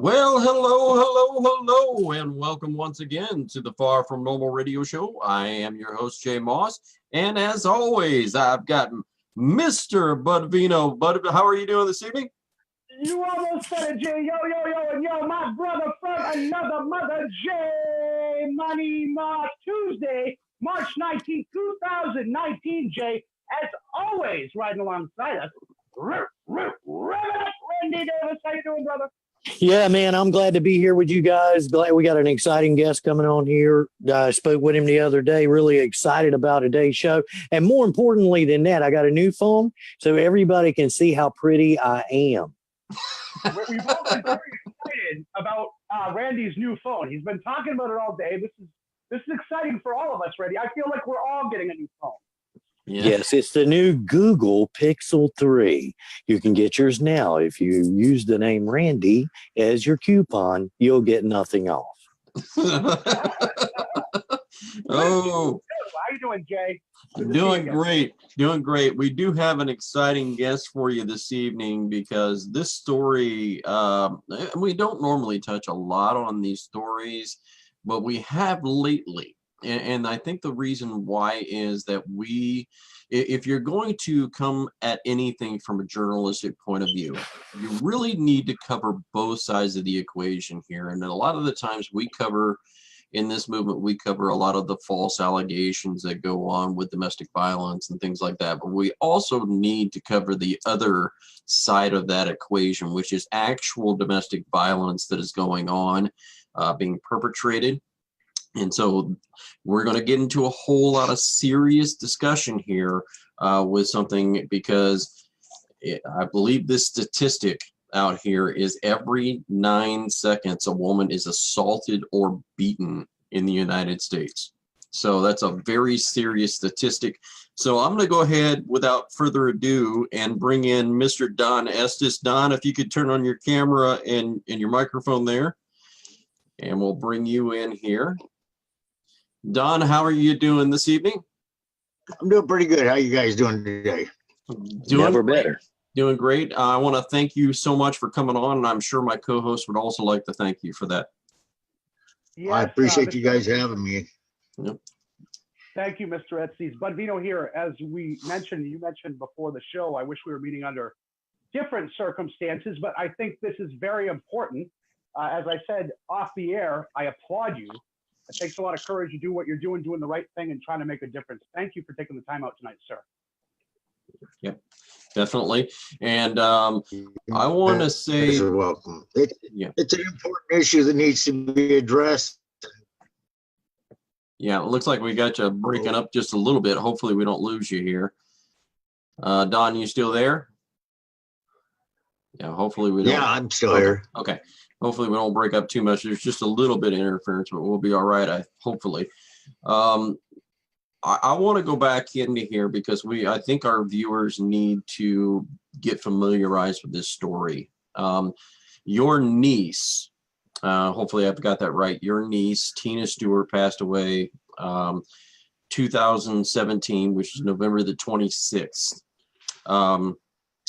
Well, hello, and welcome once again to the Far From Normal Radio Show. I am your host, Jay Moss, and as always, I've got Mr. Budvino. Bud, how are you doing this evening? You almost said it, Jay. Yo, and yo, my brother from another mother, Jay Money March Tuesday, March 19th, 2019, Jay. As always, riding alongside us, Randy Davis. How you doing, brother? Yeah, man, I'm glad to be here with you guys. Glad we got an exciting guest coming on here. I spoke with him the other day, really excited about today's show. And more importantly than that, I got a new phone so everybody can see how pretty I am. We've all been very excited about Randy's new phone. He's been talking about it all day. This is exciting for all of us, Randy. I feel like we're all getting a new phone. Yeah. Yes, it's the new Google Pixel 3. You can get yours now. If you use the name Randy as your coupon, you'll get nothing off. Oh, how you doing, Jay? doing great. We do have an exciting guest for you this evening because this story, we don't normally touch a lot on these stories, but we have lately. And I think the reason why is that if you're going to come at anything from a journalistic point of view, you really need to cover both sides of the equation here. And a lot of the times in this movement, we cover a lot of the false allegations that go on with domestic violence and things like that. But we also need to cover the other side of that equation, which is actual domestic violence that is going on, being perpetrated. And so we're going to get into a whole lot of serious discussion here with something because I believe this statistic out here is every 9 seconds a woman is assaulted or beaten in the United States. So that's a very serious statistic. So I'm going to go ahead without further ado and bring in Mr. Don Estes. Don, if you could turn on your camera and your microphone there, and we'll bring you in here. Don, how are you doing this evening? I'm doing pretty good. How you guys doing today? Never better. Doing great. I want to thank you so much for coming on, and I'm sure my co-host would also like to thank you for that. Yes, I appreciate you guys having me. Yep. Thank you, Mr. Estes. Budvino here. As you mentioned before the show, I wish we were meeting under different circumstances, but I think this is very important. As I said off the air, I applaud you. It takes a lot of courage to do what you're doing the right thing and trying to make a difference. Thank you for taking the time out tonight, sir. Yep, definitely. And I want to say, you're welcome. It's an important issue that needs to be addressed. Yeah, it looks like we got you breaking up just a little bit. Hopefully we don't lose you here. Don, you still there? Yeah, hopefully we don't. Yeah, I'm still here. Okay. Hopefully we don't break up too much. There's just a little bit of interference, but we'll be all right, hopefully. I want to go back into here because I think our viewers need to get familiarized with this story. Your niece, hopefully I've got that right. Your niece, Tina Stewart, passed away 2017, which is November the 26th. No,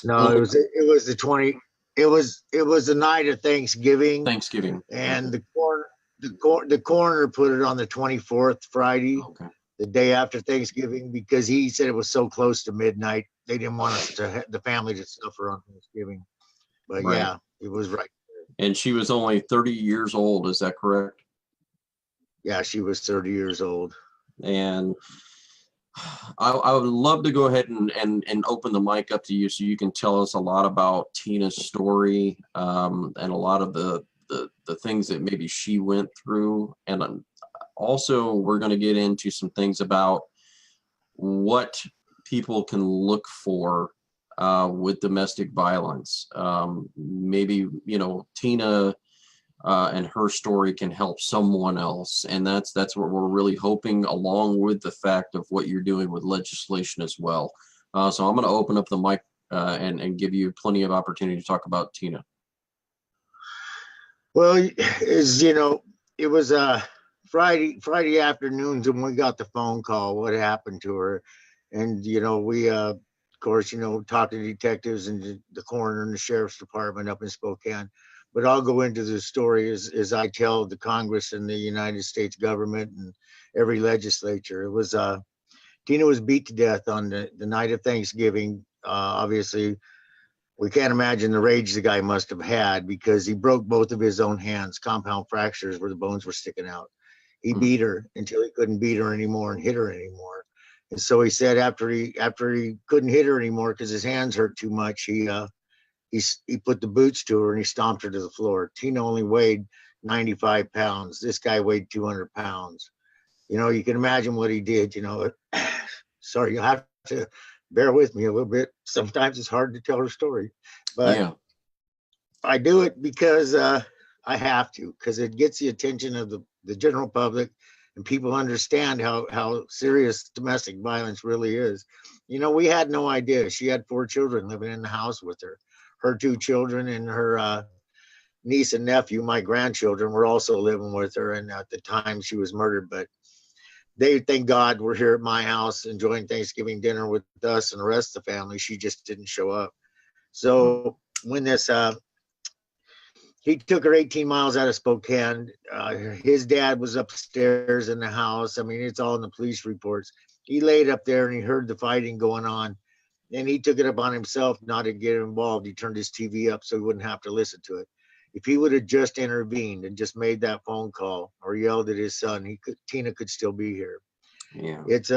it was the 20. It was the night of Thanksgiving. And the coroner put it on the 24th, Friday, the day after Thanksgiving, because he said it was so close to midnight. They didn't want the family to suffer on Thanksgiving. But right. Yeah, it was right. And she was only 30 years old. Is that correct? Yeah, she was 30 years old. And I would love to go ahead and open the mic up to you so you can tell us a lot about Tina's story and a lot of the things that maybe she went through. And also we're going to get into some things about what people can look for with domestic violence. Maybe, Tina and her story can help someone else. And that's what we're really hoping, along with the fact of what you're doing with legislation as well. So I'm going to open up the mic and give you plenty of opportunity to talk about Tina. Well, as you know, it was Friday afternoons when we got the phone call, what happened to her. And, we, of course, talked to detectives and the coroner and the sheriff's department up in Spokane. but I'll go into the story as I tell the Congress and the United States government and every legislature. It was Tina was beat to death on the night of Thanksgiving. Obviously, we can't imagine the rage the guy must have had, because he broke both of his own hands, compound fractures where the bones were sticking out. He beat her until he couldn't beat her anymore and hit her anymore. And so he said after he couldn't hit her anymore because his hands hurt too much, he put the boots to her and he stomped her to the floor. Tina only weighed 95 pounds. This guy weighed 200 pounds. You know, you can imagine what he did. You know, sorry, you'll have to bear with me a little bit. Sometimes it's hard to tell her story, but yeah. I do it because I have to, because it gets the attention of the general public, and people understand how serious domestic violence really is. You know, we had no idea. She had 4 children living in the house with her. Her 2 children and her niece and nephew, my grandchildren, were also living with her. And at the time she was murdered, but they, thank God, were here at my house enjoying Thanksgiving dinner with us and the rest of the family. She just didn't show up. So when this, he took her 18 miles out of Spokane. His dad was upstairs in the house. I mean, it's all in the police reports. He laid up there and he heard the fighting going on. And he took it upon himself not to get involved. He turned his TV up so he wouldn't have to listen to it. If he would have just intervened and just made that phone call or yelled at his son, Tina could still be here. Yeah. It's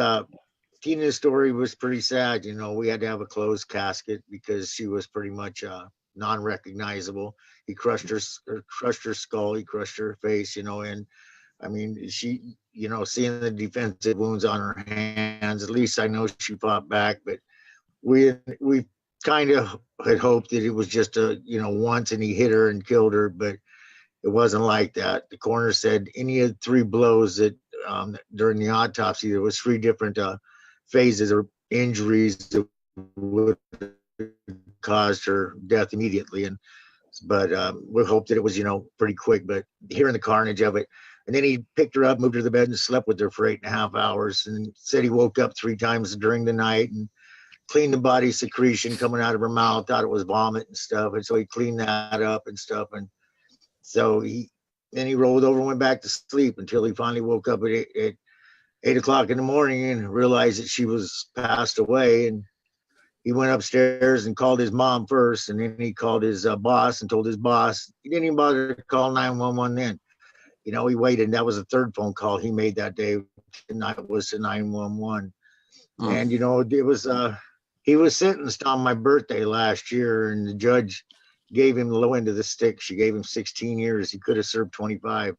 Tina's story was pretty sad. You know, we had to have a closed casket because she was pretty much non-recognizable. He crushed her skull, he crushed her face, you know, and I mean, she, you know, seeing the defensive wounds on her hands, at least I know she fought back, but we kind of had hoped that it was just once and he hit her and killed her, but it wasn't like that. The coroner said any of the 3 blows that during the autopsy, there was 3 different phases or injuries that would have caused her death immediately. But we hoped that it was, pretty quick, but hearing the carnage of it. And then he picked her up, moved her to the bed and slept with her for 8.5 hours, and said he woke up 3 times during the night and cleaned the body secretion coming out of her mouth, thought it was vomit and stuff. And so he cleaned that up and stuff. And so then he rolled over and went back to sleep until he finally woke up at 8 o'clock in the morning and realized that she was passed away. And he went upstairs and called his mom first. And then he called his boss and told his boss. He didn't even bother to call 911 then. He waited. And that was the 3rd phone call he made that day. And that was to 911. And, it was, he was sentenced on my birthday last year, and the judge gave him the low end of the stick. She gave him 16 years. He could have served 25,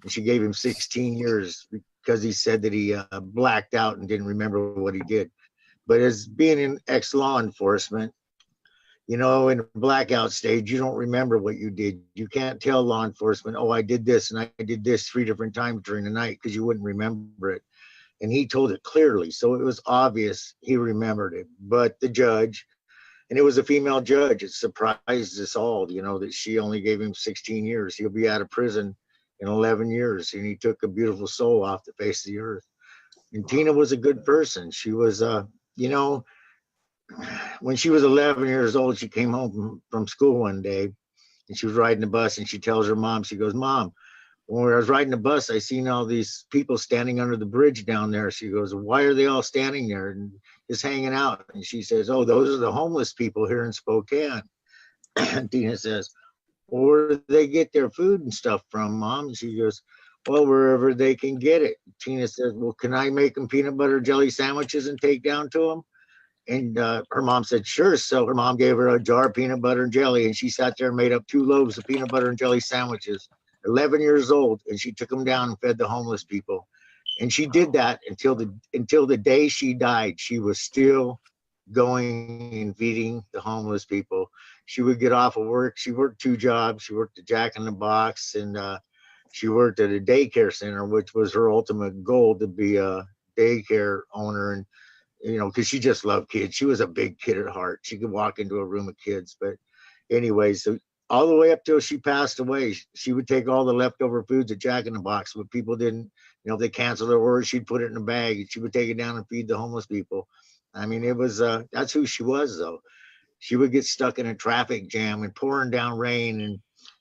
and she gave him 16 years because he said that he blacked out and didn't remember what he did. But as being in ex-law enforcement, in a blackout stage, you don't remember what you did. You can't tell law enforcement, oh, I did this and I did this 3 different times during the night, because you wouldn't remember it. And he told it clearly. So it was obvious he remembered it. But the judge, and it was a female judge, it surprised us all, that she only gave him 16 years. He'll be out of prison in 11 years. And he took a beautiful soul off the face of the earth. And Tina was a good person. She was, when she was 11 years old, she came home from school one day and she was riding the bus, and she tells her mom, she goes, Mom, when I was riding the bus, I seen all these people standing under the bridge down there. She goes, why are they all standing there and just hanging out? And she says, oh, those are the homeless people here in Spokane. And Tina says, well, where do they get their food and stuff from, Mom? And she goes, well, wherever they can get it. Tina says, well, can I make them peanut butter jelly sandwiches and take down to them? And her mom said, sure. So her mom gave her a jar of peanut butter and jelly, and she sat there and made up 2 loaves of peanut butter and jelly sandwiches. 11 years old, and she took them down and fed the homeless people. And she did that until the day she died. She was still going and feeding the homeless people. She would get off of work. She worked 2 jobs. She worked at Jack in the Box, and she worked at a daycare center, which was her ultimate goal, to be a daycare owner. And because she just loved kids. She was a big kid at heart. She could walk into a room of kids. But anyway, so all the way up till she passed away, she would take all the leftover foods at Jack in the Box. But people didn't, if they canceled their order, she'd put it in a bag and she would take it down and feed the homeless people. I mean, it was, that's who she was, though. She would get stuck in a traffic jam and pouring down rain, and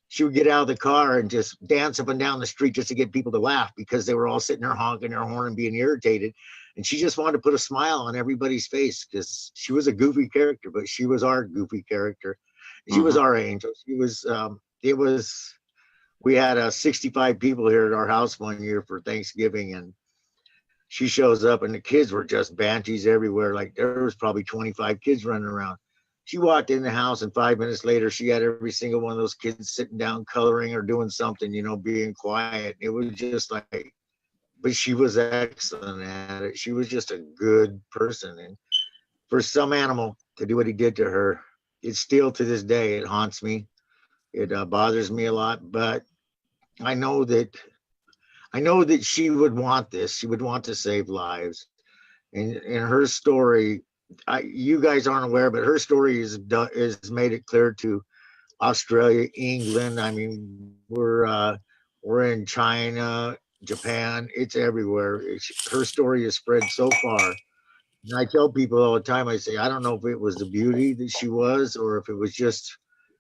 she would get out of the car and just dance up and down the street just to get people to laugh because they were all sitting there honking their horn and being irritated. And she just wanted to put a smile on everybody's face because she was a goofy character, but she was our goofy character. She was our angel. She was, we had 65 people here at our house one year for Thanksgiving, and she shows up and the kids were just banshees everywhere. Like there was probably 25 kids running around. She walked in the house and 5 minutes later, she had every single one of those kids sitting down, coloring or doing something, being quiet. It was just like, but she was excellent at it. She was just a good person. And for some animal to do what he did to her, it's still to this day, it haunts me. It bothers me a lot, but I know that she would want this. She would want to save lives. And her story, you guys aren't aware, but her story is made it clear to Australia, England. I mean, we're in China, Japan. It's everywhere. Her story is spread so far. And I tell people all the time, I say, I don't know if it was the beauty that she was, or if it was just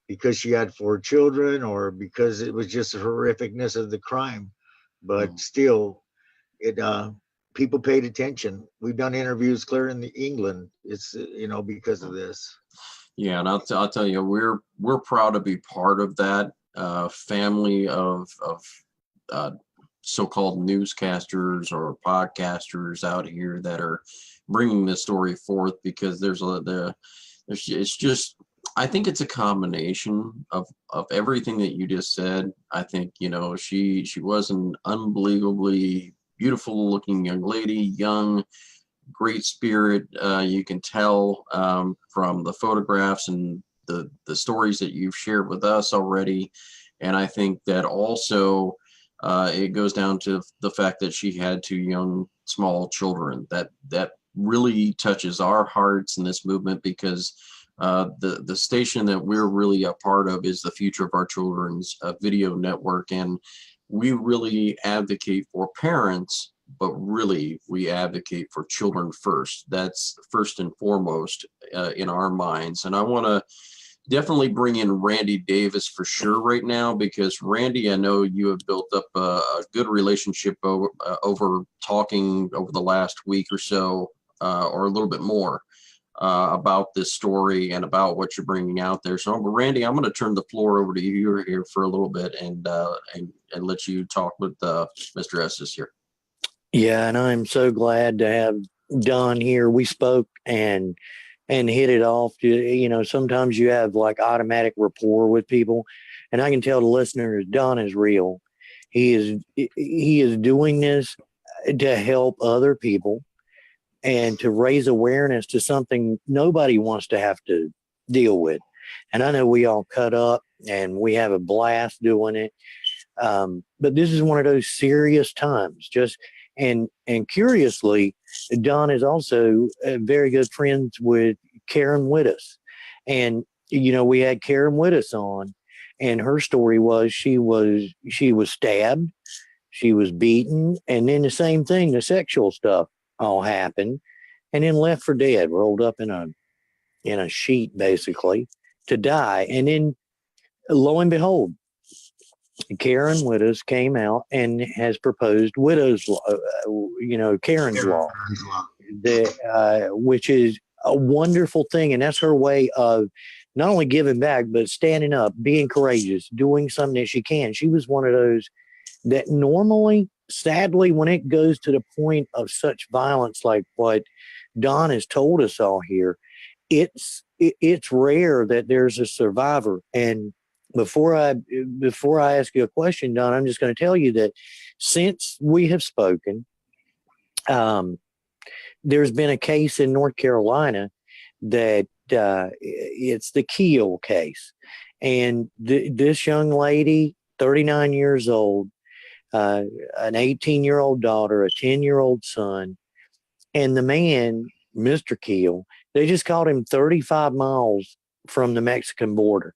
because she had 4 children, or because it was just the horrificness of the crime. But still, people paid attention. We've done interviews clear in England. It's because of this. Yeah, and I'll tell you, we're proud to be part of that family of so-called newscasters or podcasters out here that are bringing this story forth, because it's just, I think it's a combination of everything that you just said. I think, she was an unbelievably beautiful looking young lady, young, great spirit. You can tell from the photographs and the stories that you've shared with us already. And I think that also it goes down to the fact that she had 2 young, small children. That really touches our hearts in this movement, because the station that we're really a part of is the Future of Our Children's video network. And we really advocate for parents, but really we advocate for children first. That's first and foremost in our minds. And I want to definitely bring in Randy Davis for sure right now, because Randy, I know you have built up a good relationship over talking over the last week or so, or a little bit more, about this story and about what you're bringing out there. So, Randy, I'm going to turn the floor over to you here for a little bit and let you talk with Mr. Estes here. Yeah, and I'm so glad to have Don here. We spoke and hit it off. Sometimes you have like automatic rapport with people, and I can tell the listeners Don is real. He is doing this to help other people and to raise awareness to something nobody wants to have to deal with. And I know we all cut up and we have a blast doing it. But this is one of those serious times. And curiously, Don is also very good friends with Karen Wittes. And, we had Karen Wittes on, and her story was she was stabbed, she was beaten, and then the same thing, the sexual stuff all happened, and then left for dead, rolled up in a sheet basically to die. And then lo and behold, Karen Wittes came out and has proposed widow's law, Karen's law, which is a wonderful thing. And that's her way of not only giving back, but standing up, being courageous, doing something that she can. She was one of those that normally, sadly, when it goes to the point of such violence like what Don has told us all here, it's rare that there's a survivor. And before I ask you a question, Don, I'm just going to tell you that since we have spoken, there's been a case in North Carolina that it's the Keel case. And this young lady, 39 years old, an 18-year-old daughter, a 10-year-old son, and the man, Mr. Keel, they just caught him 35 miles from the Mexican border.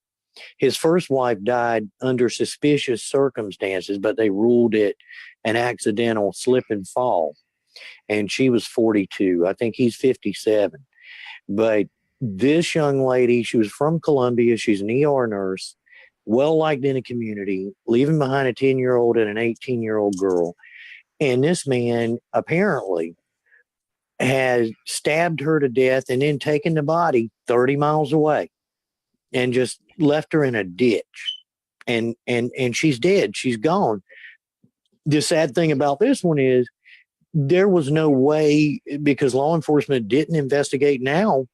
His first wife died under suspicious circumstances, but they ruled it an accidental slip and fall. And she was 42. I think he's 57. But this young lady, she was from Columbia. She's an ER nurse, well liked in the community, leaving behind a 10-year-old and an 18-year-old girl. And this man apparently has stabbed her to death and then taken the body 30 miles away and just left her in a ditch. And she's dead. She's gone. The sad thing about this one is there was no way, because law enforcement didn't investigate now.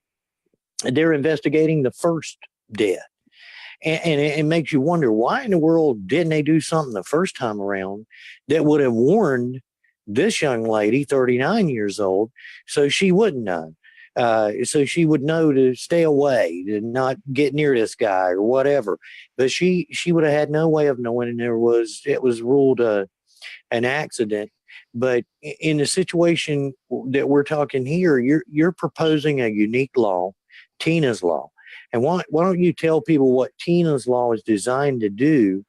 They're investigating the first death. And it makes you wonder, why in the world didn't they do something the first time around that would have warned this young lady, 39 years old, so she wouldn't know? So she would know to stay away, to not get near this guy or whatever. But she would have had no way of knowing, and it was ruled an accident. But in the situation that we're talking here, you're proposing a unique law, Tina's law. And why don't you tell people what Tina's law is designed to do,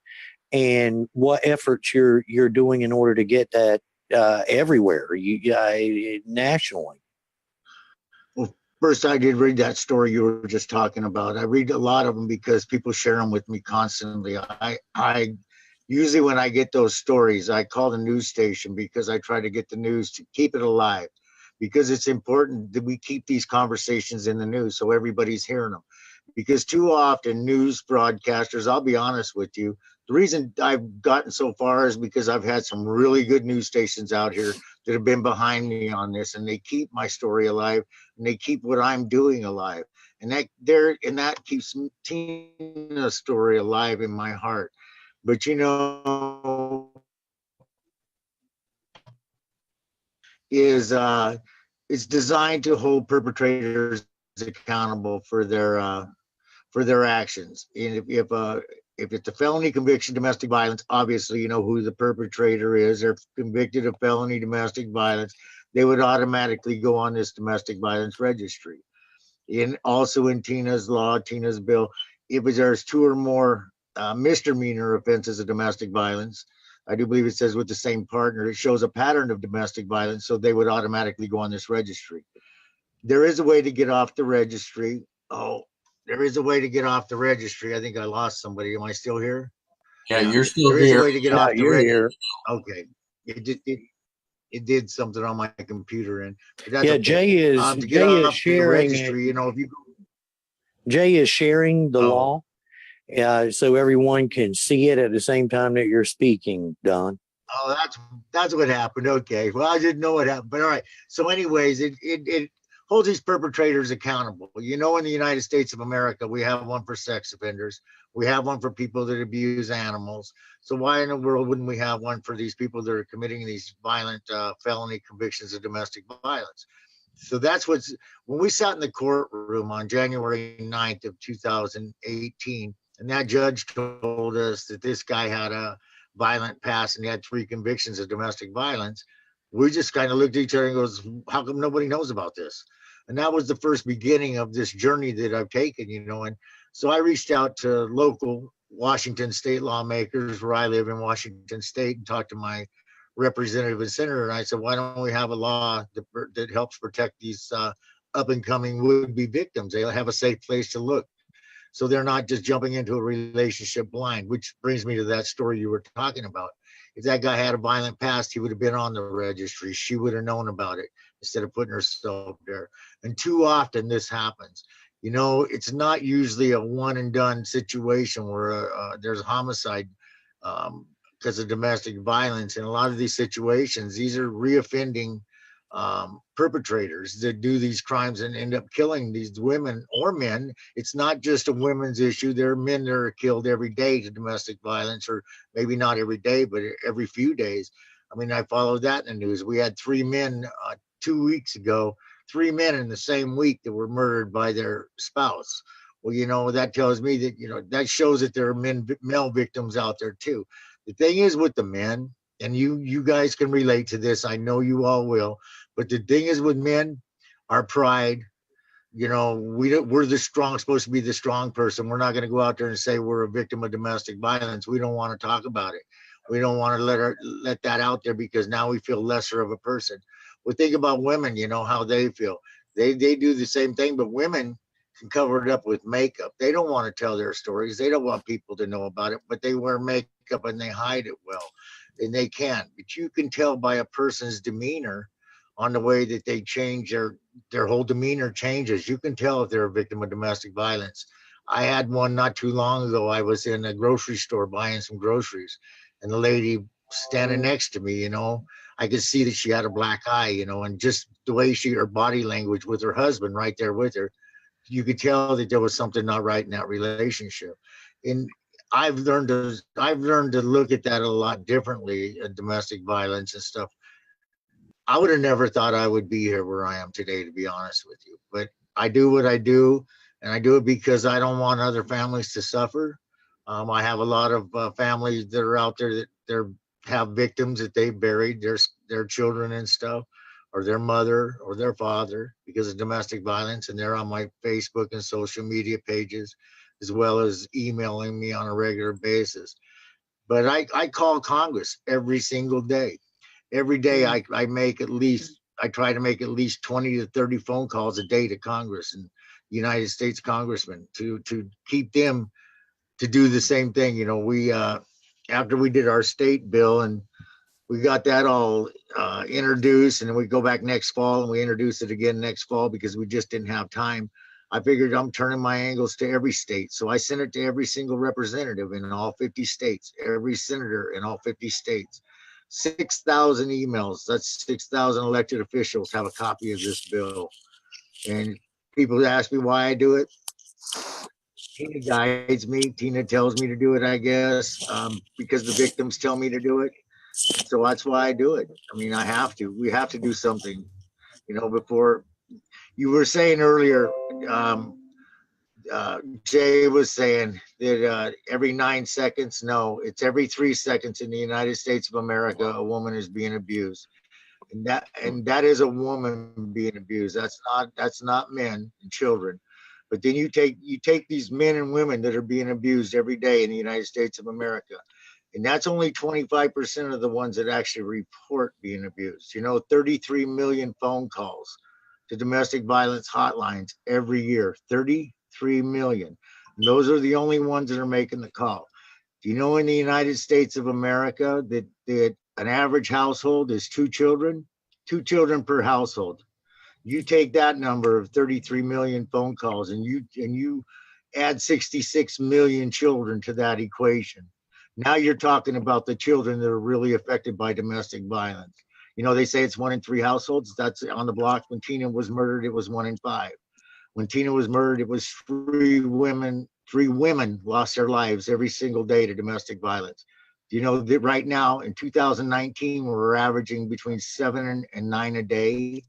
and what efforts you're doing in order to get that everywhere, nationally? Well, first, I did read that story you were just talking about. I read a lot of them because people share them with me constantly. I usually, when I get those stories, I call the news station because I try to get the news to keep it alive, because it's important that we keep these conversations in the news so everybody's hearing them. Because too often news broadcasters, I'll be honest with you, the reason I've gotten so far is because I've had some really good news stations out here that have been behind me on this, and they keep my story alive, and they keep what I'm doing alive. And that keeps Tina's story alive in my heart. But it's designed to hold perpetrators accountable for their actions. And if it's a felony conviction, domestic violence, obviously you know who the perpetrator is. They're convicted of felony domestic violence, they would automatically go on this domestic violence registry. Also in Tina's law, Tina's bill, if there's 2 or more misdemeanor offenses of domestic violence, I do believe it says with the same partner, it shows a pattern of domestic violence, so they would automatically go on this registry. There is a way to get off the registry. There is a way to get off the registry. I think I lost somebody. Am I still here? Yeah, you're still here. There is a way to get off the registry. Okay. It did something on my computer, and that's okay. Jay is sharing registry, if you Jay is sharing the law, so everyone can see it at the same time that you're speaking, Don. Oh, that's what happened. Okay. Well, I didn't know what happened, but all right. So anyways, it holds these perpetrators accountable. In the United States of America, we have one for sex offenders. We have one for people that abuse animals. So why in the world wouldn't we have one for these people that are committing these violent felony convictions of domestic violence? So that's when we sat in the courtroom on January 9th of 2018, and that judge told us that this guy had a violent past and he had 3 convictions of domestic violence, we just kind of looked at each other and goes, how come nobody knows about this? And that was the first beginning of this journey that I've taken, and so I reached out to local Washington state lawmakers where I live in Washington state and talked to my representative and senator, and I said, why don't we have a law that helps protect these up and coming would-be victims? They'll have a safe place to look, so they're not just jumping into a relationship blind. Which brings me to that story you were talking about. If that guy had a violent past, he would have been on the registry. She would have known about it instead of putting herself there. And too often this happens. It's not usually a one and done situation where there's a homicide because of domestic violence. In a lot of these situations, these are reoffending perpetrators that do these crimes and end up killing these women or men. It's not just a women's issue. There are men that are killed every day to domestic violence, or maybe not every day, but every few days. I followed that in the news. We had 3 men 2 weeks ago, 3 men in the same week that were murdered by their spouse. Well, that tells me that, that shows that there are male victims out there too. The thing is with the men, and you guys can relate to this, I know you all will, but the thing is with men, our pride, we're the strong, supposed to be the strong person. We're not going to go out there and say we're a victim of domestic violence. We don't want to talk about it. We don't want to let that out there, because now we feel lesser of a person. Well, think about women, how they feel. They do the same thing, but women cover it up with makeup. They don't want to tell their stories. They don't want people to know about it, but they wear makeup and they hide it well, and they can't. But you can tell by a person's demeanor on the way that they change their whole demeanor changes. You can tell if they're a victim of domestic violence. I had one not too long ago. I was in a grocery store buying some groceries, and the lady standing next to me, you know, I could see that she had a black eye, you know, and just the way her body language with her husband right there with her, you could tell that there was something not right in that relationship. And I've learned to look at that a lot differently, domestic violence and stuff. I would have never thought I would be here where I am today, to be honest with you. But I do what I do, and I do it because I don't want other families to suffer. I have a lot of families that are out there that have victims that they buried their children and stuff, or their mother or their father because of domestic violence, and they're on my Facebook and social media pages, as well as emailing me on a regular basis. But I call Congress every single day. Every day I try to make at least 20 to 30 phone calls a day to Congress and United States congressmen to keep them to do the same thing. You know, we after we did our state bill and we got that all introduced, and then we go back next fall and we introduce it again next fall because we just didn't have time. I figured I'm turning my angles to every state. So I sent it to every single representative in all 50 states, every senator in all 50 states. 6,000 emails. That's 6,000 elected officials have a copy of this bill. And people ask me why I do it. Tina guides me. Tina tells me to do it, I guess, because the victims tell me to do it. So that's why I do it. I mean, I have to. We have to do something. You know, before you were saying earlier, Jay was saying that every 9 seconds, no, it's every 3 seconds in the United States of America, a woman is being abused. And that is a woman being abused. That's not men and children. But then you take these men and women that are being abused every day in the United States of America. And that's only 25% of the ones that actually report being abused. You know, 33 million phone calls to domestic violence hotlines every year, 33 million. And those are the only ones that are making the call. Do you know in the United States of America that an average household is 2 children? 2 children per household. You take that number of 33 million phone calls and you add 66 million children to that equation. Now you're talking about the children that are really affected by domestic violence. You know, they say it's 1 in 3 households. That's on the block. When Tina was murdered, it was 1 in 5. When Tina was murdered, it was 3 women lost their lives every single day to domestic violence. You know that right now in 2019, we're averaging between 7 and 9 a day,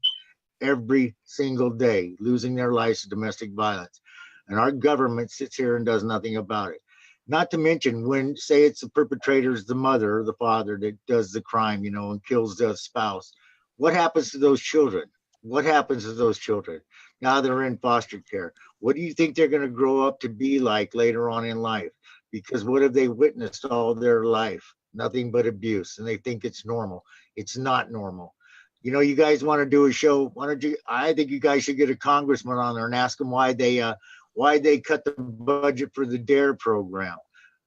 every single day, losing their lives to domestic violence. And our government sits here and does nothing about it. Not to mention when, say it's the perpetrator's the mother or the father that does the crime, you know, and kills the spouse. What happens to those children? What happens to those children? Now they're in foster care. What do you think they're going to grow up to be like later on in life? Because what have they witnessed all their life? Nothing but abuse, and they think it's normal. It's not normal. You know, you guys want to do a show. I think you guys should get a congressman on there and ask them why they cut the budget for the DARE program.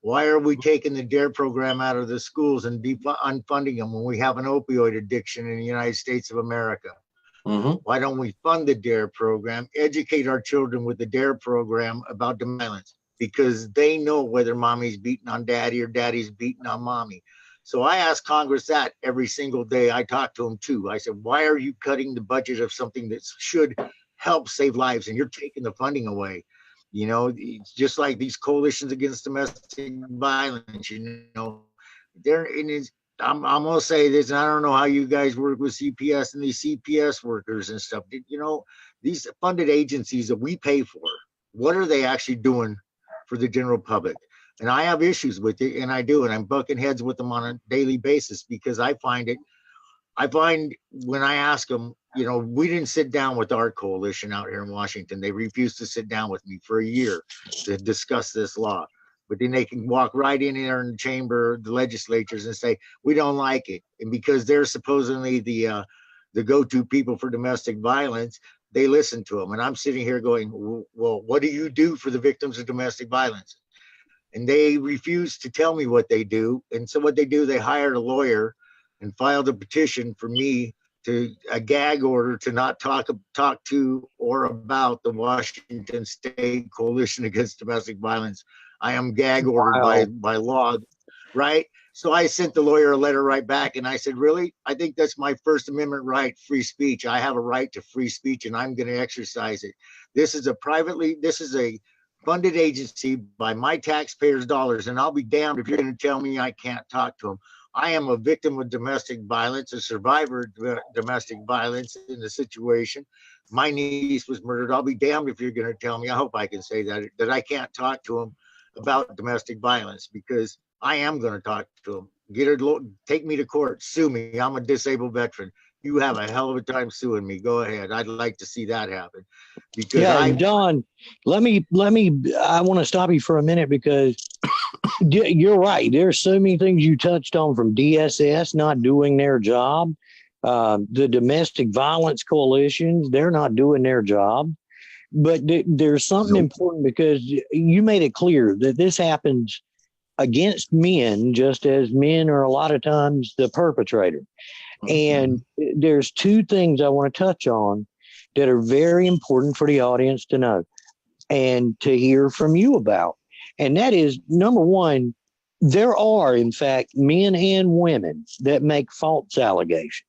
Why are we taking the DARE program out of the schools and unfunding them when we have an opioid addiction in the United States of America? Mm-hmm. Why don't we fund the DARE program, educate our children with the DARE program about violence? Because they know whether mommy's beating on daddy or daddy's beating on mommy. So I ask Congress that every single day. I talk to them too. I said, why are you cutting the budget of something that should help save lives and you're taking the funding away? You know, it's just like these coalitions against domestic violence, you know, I'm going to say this, and I don't know how you guys work with CPS and these CPS workers and stuff. You know, these funded agencies that we pay for, what are they actually doing for the general public? And I have issues with it, and I do, and I'm bucking heads with them on a daily basis because I find when I ask them, you know, we didn't sit down with our coalition out here in Washington. They refused to sit down with me for a year to discuss this law. But then they can walk right in there in the chamber, the legislatures, and say, we don't like it. And because they're supposedly the go-to people for domestic violence, they listen to them. And I'm sitting here going, well, what do you do for the victims of domestic violence? And they refuse to tell me what they do. And so what they do, they hired a lawyer and filed a petition for me to a gag order to not talk to or about the Washington State Coalition Against Domestic Violence. I am gag ordered by law, right? So I sent the lawyer a letter right back, and I said, really? I think that's my First Amendment right, free speech. I have a right to free speech, and I'm going to exercise it. This is a funded agency by my taxpayers' dollars, and I'll be damned if you're going to tell me I can't talk to them. I am a victim of domestic violence, a survivor of domestic violence in the situation. My niece was murdered. I'll be damned if you're going to tell me, I hope I can say that I can't talk to them about domestic violence, because I am going to talk to them. Take me to court, sue me. I'm a disabled veteran. You have a hell of a time suing me. Go ahead. I'd like to see that happen. Because Don, I want to stop you for a minute, because you're right. There's so many things you touched on, from DSS not doing their job, the domestic violence coalitions, they're not doing their job. But there's something important, because you made it clear that this happens against men, just as men are a lot of times the perpetrator. And there's two things I want to touch on that are very important for the audience to know and to hear from you about. And that is, number one, there are, in fact, men and women that make false allegations.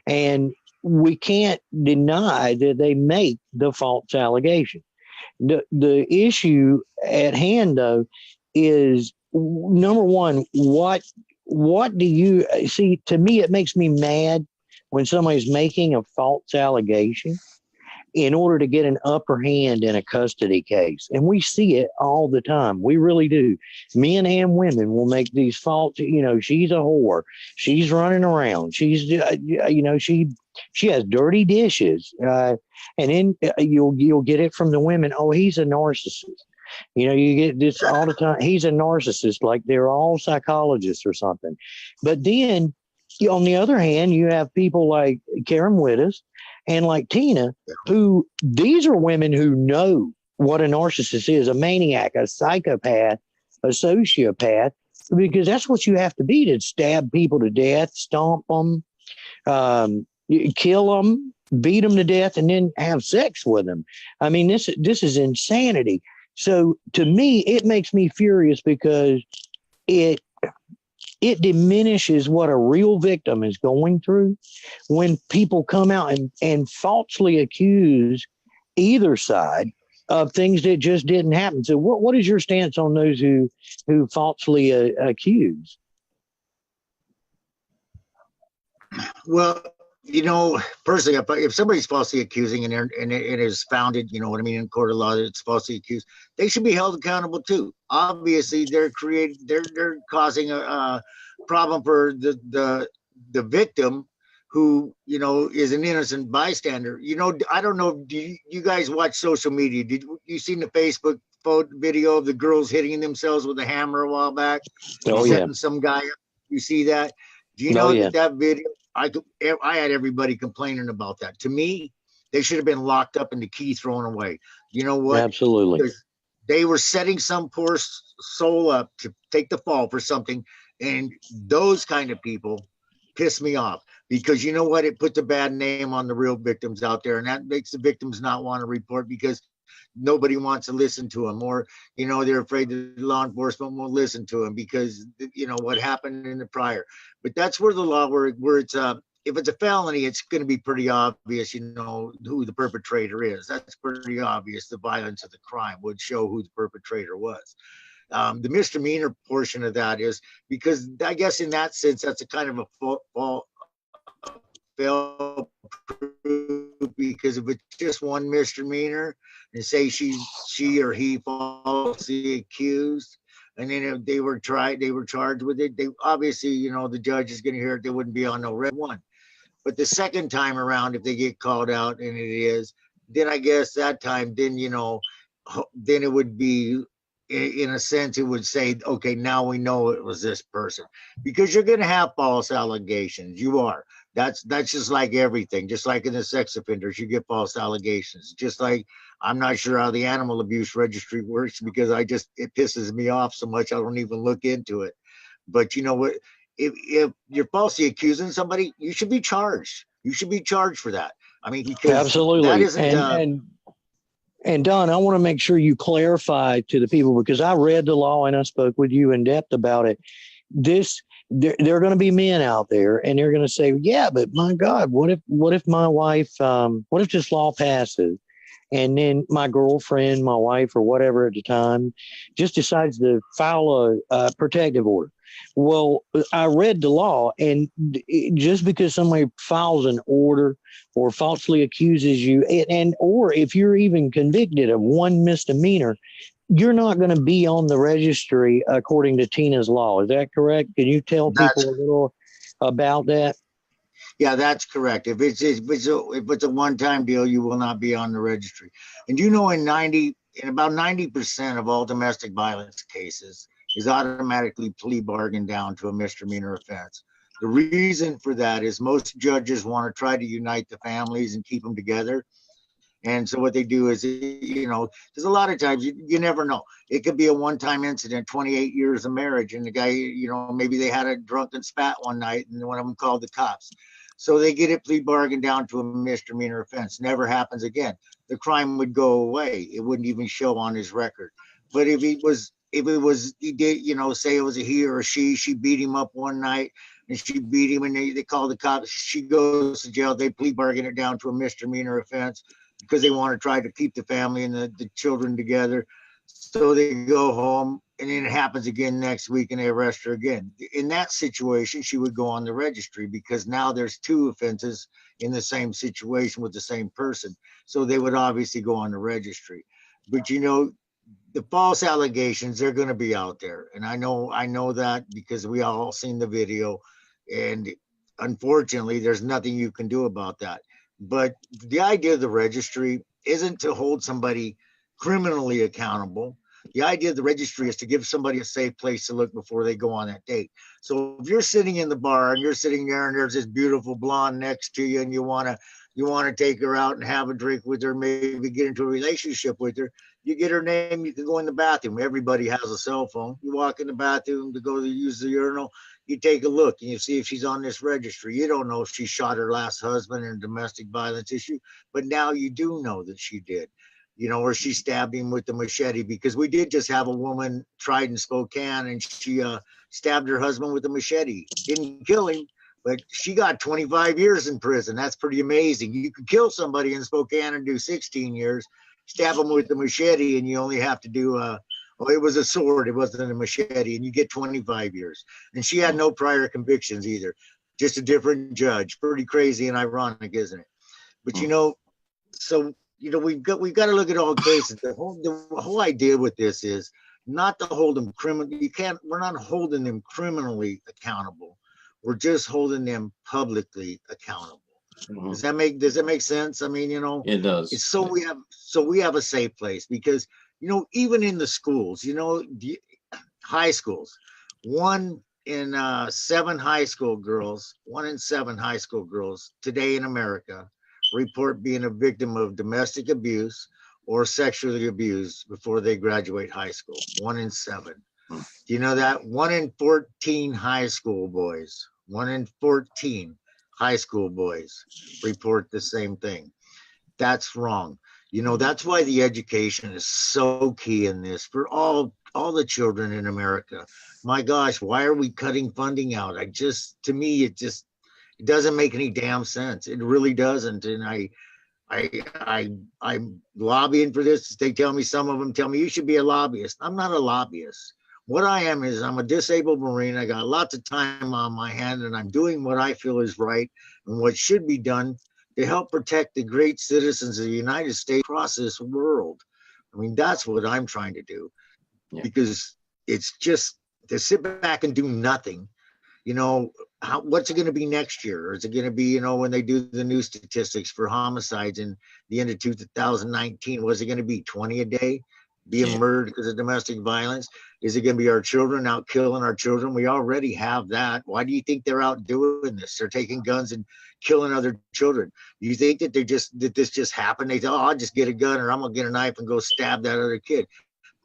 And we can't deny that they make the false allegation. The issue at hand, though, is, number one, what do you see? To me, it makes me mad when somebody's making a false allegation in order to get an upper hand in a custody case. And we see it all the time. We really do. Men and women will make these false, she's a whore. She's running around. She's, she has dirty dishes. And then you'll get it from the women. Oh, he's a narcissist. You get this all the time. He's a narcissist, like they're all psychologists or something. But then, on the other hand, you have people like Karen Wittes and like Tina, who, these are women who know what a narcissist is, a maniac, a psychopath, a sociopath, because that's what you have to be, to stab people to death, stomp them, kill them, beat them to death, and then have sex with them. I mean, this is insanity. So to me, it makes me furious, because it diminishes what a real victim is going through when people come out and falsely accuse either side of things that just didn't happen. So what is your stance on those who falsely accuse? Well, personally, if somebody's falsely accusing and it is founded, in court of law that it's falsely accused, they should be held accountable too. Obviously, they're causing a problem for the victim, who is an innocent bystander. I don't know. Do you guys watch social media? Did you seen the Facebook video of the girls hitting themselves with a hammer a while back? Setting some guy up. You see that? Do you know that video? I had everybody complaining about that. To me, they should have been locked up and the key thrown away. You know what? Absolutely. Because they were setting some poor soul up to take the fall for something. And those kind of people piss me off, because you know what? It puts a bad name on the real victims out there. And that makes the victims not want to report, because nobody wants to listen to them, or they're afraid that law enforcement won't listen to them because what happened in the prior. But that's where the law, where it's if it's a felony, it's going to be pretty obvious who the perpetrator is. That's pretty obvious. The violence of the crime would show who the perpetrator was. The misdemeanor portion of that is, because I guess in that sense that's a kind of a fail proof, because if it's just one misdemeanor and say she or he falsely accused, and then if they were charged with it, they obviously the judge is going to hear it. They wouldn't be on no red one. But the second time around, if they get called out and it is, then I guess that time, then it would be in a sense, it would say, okay, now we know it was this person, because you're going to have false allegations. You are. That's just like everything. Just like in the sex offenders, you get false allegations. Just like I'm not sure how the animal abuse registry works, because it pisses me off so much I don't even look into it. But you know what? If you're falsely accusing somebody, you should be charged. You should be charged for that. I mean, because absolutely. that isn't. And Don, I want to make sure you clarify to the people, because I read the law and I spoke with you in depth about it. There are going to be men out there and they're going to say, yeah, but my God, what if my wife, what if this law passes and then my girlfriend, my wife, or whatever at the time just decides to file a protective order? Well, I read the law, and just because somebody files an order or falsely accuses you, or if you're even convicted of one misdemeanor, you're not going to be on the registry according to Tina's law. Is that correct? Can you tell people a little about that? Yeah, that's correct. If it's a one-time deal, you will not be on the registry. And you know, in about 90% of all domestic violence cases is automatically plea bargained down to a misdemeanor offense. The reason for that is most judges want to try to unite the families and keep them together. And so what they do is, you know, there's a lot of times you never know. It could be a one-time incident, 28 years of marriage, and the guy, you know, maybe they had a drunken spat one night and one of them called the cops. So they get it plea bargained down to a misdemeanor offense. Never happens again. The crime would go away. It wouldn't even show on his record. But if he did, you know, say it was a he or a she beat him up one night and she beat him and they call the cops, she goes to jail, they plea bargain it down to a misdemeanor offense because they want to try to keep the family and the children together. So they go home and then it happens again next week and they arrest her again. In that situation, she would go on the registry because now there's two offenses in the same situation with the same person. So they would obviously go on the registry. But you know, the false allegations, they're going to be out there. And I know that because we all seen the video, and unfortunately there's nothing you can do about that. But the idea of the registry isn't to hold somebody criminally accountable. The idea of the registry is to give somebody a safe place to look before they go on that date. So if you're sitting in the bar and you're sitting there and there's this beautiful blonde next to you and you want to take her out and have a drink with her, maybe get into a relationship with her, you get her name, you can go in the bathroom. Everybody has a cell phone. You walk in the bathroom to go to use the urinal, you take a look and you see if she's on this registry. You don't know if she shot her last husband in a domestic violence issue, but now you do know that she did. You know, or she stabbed him with the machete, because we did just have a woman tried in Spokane and she stabbed her husband with a machete. Didn't kill him, but she got 25 years in prison. That's pretty amazing. You could kill somebody in Spokane and do 16 years, stab them with a machete, and you only have to do it was a sword, it wasn't a machete, and you get 25 years. And she had no prior convictions either, just a different judge. Pretty crazy and ironic, isn't it? But you know, so you know, we've got to look at all cases. The whole idea with this is not to hold them criminally. We're not holding them criminally accountable. We're just holding them publicly accountable. Mm-hmm. Does that make sense? I mean, you know, it does. It's we have a safe place, because, you know, even in the schools, you know, high schools, 1 in 7 high school girls today in America report being a victim of domestic abuse or sexually abused before they graduate high school. 1 in 7. Do you know that? 1 in 14 high school boys, 1 in 14 high school boys report the same thing. That's wrong. You know, that's why the education is so key in this for all the children in America. My gosh, why are we cutting funding out? To me, it doesn't make any damn sense. It really doesn't. And I'm lobbying for this. Some of them tell me you should be a lobbyist. I'm not a lobbyist. What I am is I'm a disabled Marine. I got lots of time on my hand, and I'm doing what I feel is right and what should be done to help protect the great citizens of the United States across this world. I mean, that's what I'm trying to do, because it's just to sit back and do nothing. You know, what's it going to be next year? Or is it going to be, you know, when they do the new statistics for homicides in the end of 2019, was it going to be 20 a day? being murdered because of domestic violence? Is it going to be our children out killing our children? We already have that. Why do you think they're out doing this? They're taking guns and killing other children. Do you think that this just happened? They thought, oh, I'll just get a gun or I'm going to get a knife and go stab that other kid.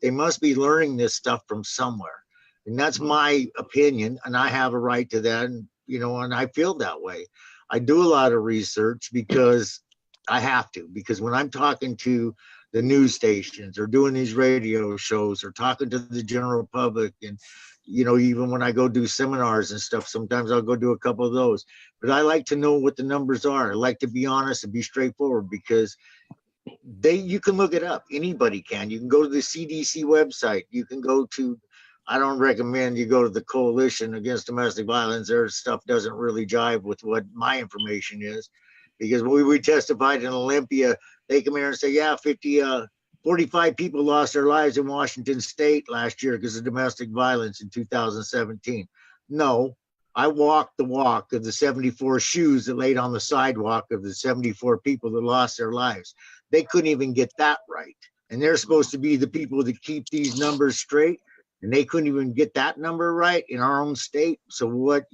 They must be learning this stuff from somewhere. And that's my opinion. And I have a right to that. And, and I feel that way. I do a lot of research because I have to, because when I'm talking to the news stations or doing these radio shows or talking to the general public, and even when I go do seminars and stuff, sometimes I'll go do a couple of those, but I like to know what the numbers are. I like to be honest and be straightforward, because you can look it up. Anybody can. You can go to the CDC website. You can go to, I don't recommend you go to the Coalition Against Domestic Violence. Their stuff doesn't really jive with what my information is, because when we testified in Olympia, they come here and say, yeah, 45 people lost their lives in Washington State last year because of domestic violence in 2017. No, I walked the walk of the 74 shoes that laid on the sidewalk of the 74 people that lost their lives. They couldn't even get that right. And they're supposed to be the people that keep these numbers straight. And they couldn't even get that number right in our own state. So what,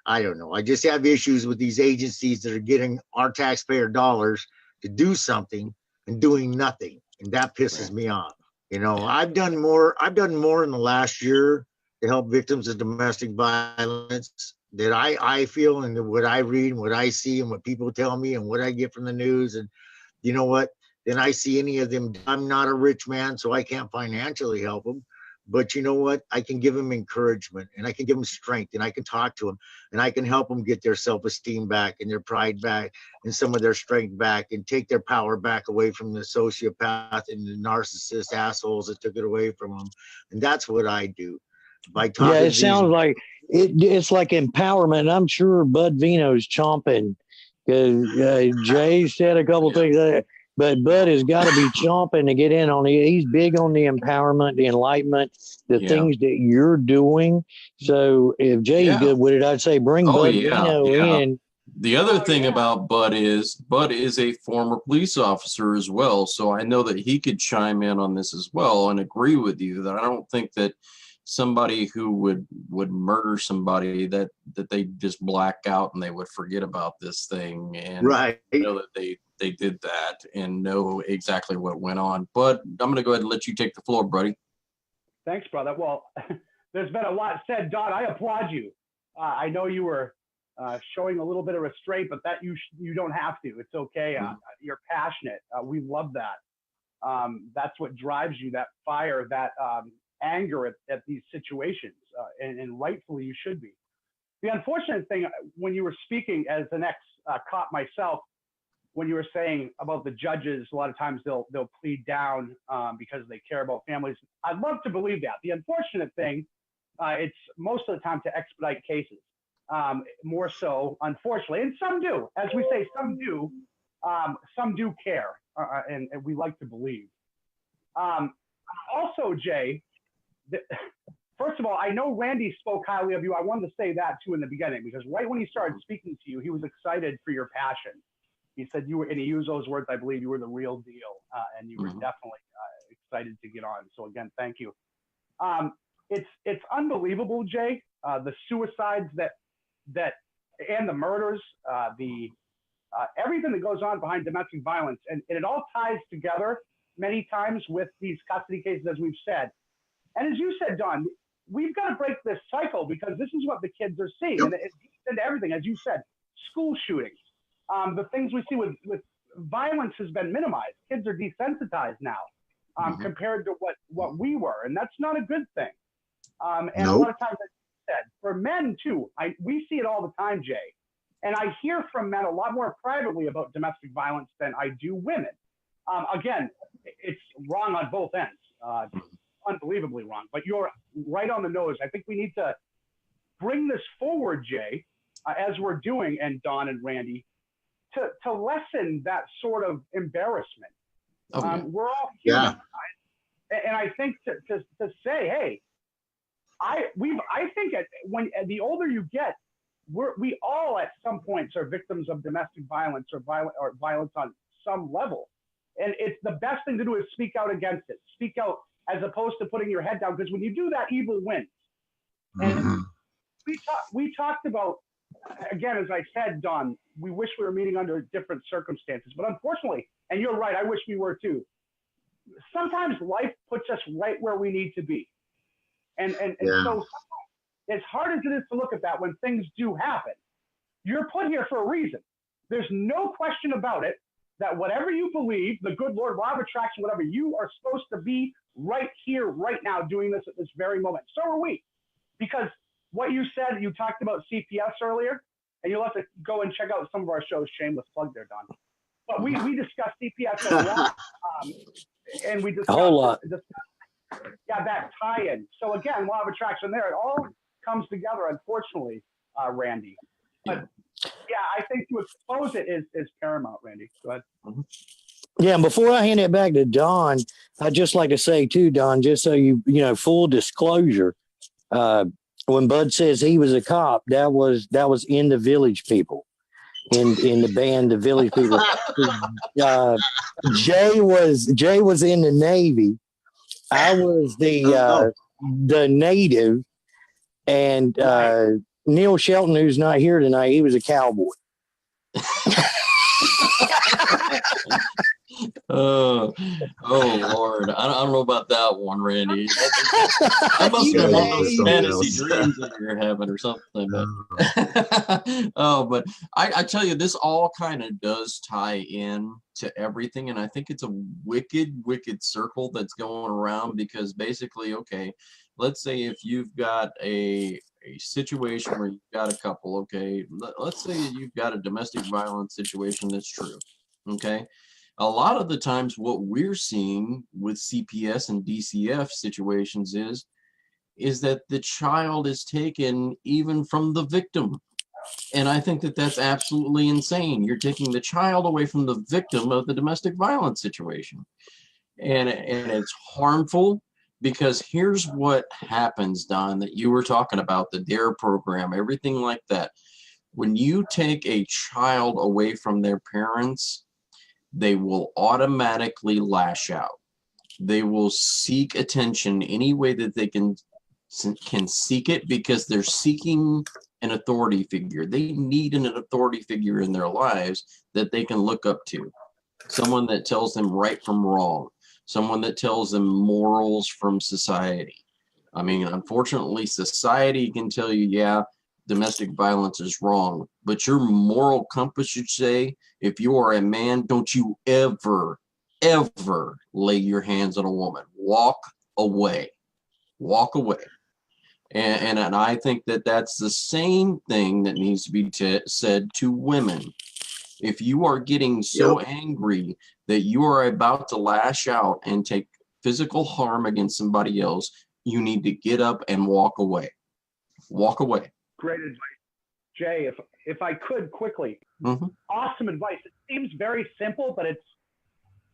I don't know. I just have issues with these agencies that are getting our taxpayer dollars to do something and doing nothing. And that pisses me off. I've done more in the last year to help victims of domestic violence that I feel, and what I read and what I see and what people tell me and what I get from the news. And you know what? Then I see any of them. I'm not a rich man, so I can't financially help them. But you know what? I can give them encouragement, and I can give them strength, and I can talk to them, and I can help them get their self-esteem back and their pride back and some of their strength back, and take their power back away from the sociopath and the narcissist assholes that took it away from them. And that's what I do. By talking it sounds like it's like empowerment. I'm sure Bud Vino's chomping, because Jay said a couple things. But Bud has got to be chomping to get in on it. He's big on the empowerment, the enlightenment, the things that you're doing. So if Jay's good with it, I'd say bring Bud Vino in. The other thing about Bud is a former police officer as well. So I know that he could chime in on this as well and agree with you that I don't think that somebody who would murder somebody that they just black out and they would forget about this thing, and know that they did that and know exactly what went on. But I'm going to go ahead and let you take the floor, buddy. Thanks, brother. Well, there's been a lot said. Don, I applaud you. I know you were showing a little bit of restraint, but that you don't have to. It's okay. You're passionate. We love that. That's what drives you, that fire, that anger at these situations, and rightfully you should be. The unfortunate thing, when you were speaking as an ex-cop myself, when you were saying about the judges, a lot of times they'll plead down because they care about families. I'd love to believe that. The unfortunate thing, it's most of the time to expedite cases, more so, unfortunately, and some do. As we say, some do care, and we like to believe. Also, Jay, first of all, I know Randy spoke highly of you. I wanted to say that too in the beginning, because right when he started speaking to you, he was excited for your passion. He said you were, and he used those words, I believe you were the real deal, and you were definitely excited to get on. So again, thank you. It's unbelievable, Jay, the suicides that and the murders, everything that goes on behind domestic violence, and it all ties together many times with these custody cases, as we've said. And as you said, Don, we've got to break this cycle, because this is what the kids are seeing. And it's into everything, as you said, school shootings. The things we see with violence has been minimized. Kids are desensitized now compared to what we were. And that's not a good thing. And a lot of times, as you said, for men too, we see it all the time, Jay. And I hear from men a lot more privately about domestic violence than I do women. Again, it's wrong on both ends. Unbelievably wrong, but you're right on the nose. I think we need to bring this forward, Jay, as we're doing, and Don and Randy, to lessen that sort of embarrassment. We're all human, and I think to say, hey, I think when the older you get, we all at some points are victims of domestic violence or violence on some level. And it's the best thing to do is speak out against it. Speak out as opposed to putting your head down, because when you do that, evil wins. And we talked about, again, as I said, Don, we wish we were meeting under different circumstances, but unfortunately, and you're right, I wish we were too. Sometimes life puts us right where we need to be. And so as hard as it is to look at that when things do happen, you're put here for a reason. There's no question about it that whatever you believe, the good Lord, law of attraction, whatever, you are supposed to be right here, right now, doing this at this very moment. So are we. Because what you said, you talked about CPS earlier, and you'll have to go and check out some of our shows. Shameless plug there, Don. But we discussed CPS a lot, and we discussed a whole lot. That tie-in. So again, law of attraction there, it all comes together, unfortunately, Randy. But I think to expose it is paramount, Randy. Go ahead. Yeah, and before I hand it back to Don, I'd just like to say too, Don, just so you know, full disclosure, when Bud says he was a cop, that was in the Village People, in the band, the Village People. Jay was in the Navy. I was the native, and Neil Shelton, who's not here tonight, he was a cowboy. Oh Lord, I don't know about that one, Randy. That must have been one of those fantasy dreams that you're having or something. But but I tell you, this all kind of does tie in to everything, and I think it's a wicked circle that's going around, because basically, okay, let's say if you've got a situation where you've got a couple, okay, let's say you've got a domestic violence situation that's true, okay. A lot of the times what we're seeing with CPS and DCF situations is that the child is taken even from the victim. And I think that that's absolutely insane. You're taking the child away from the victim of the domestic violence situation. And it's harmful, because here's what happens, Don, that you were talking about, the DARE program, everything like that. When you take a child away from their parents, they will automatically lash out. They will seek attention any way that they can seek it, because they're seeking an authority figure. They need an authority figure in their lives that they can look up to. Someone that tells them right from wrong. Someone that tells them morals from society. I mean, unfortunately, society can tell you, yeah, domestic violence is wrong, but your moral compass should say, if you are a man, don't you ever lay your hands on a woman. Walk away. And I think that that's the same thing that needs to be said to women. If you are getting so angry that you are about to lash out and take physical harm against somebody else, you need to get up and walk away. Great advice. Jay, if I could quickly, awesome advice. It seems very simple, but it's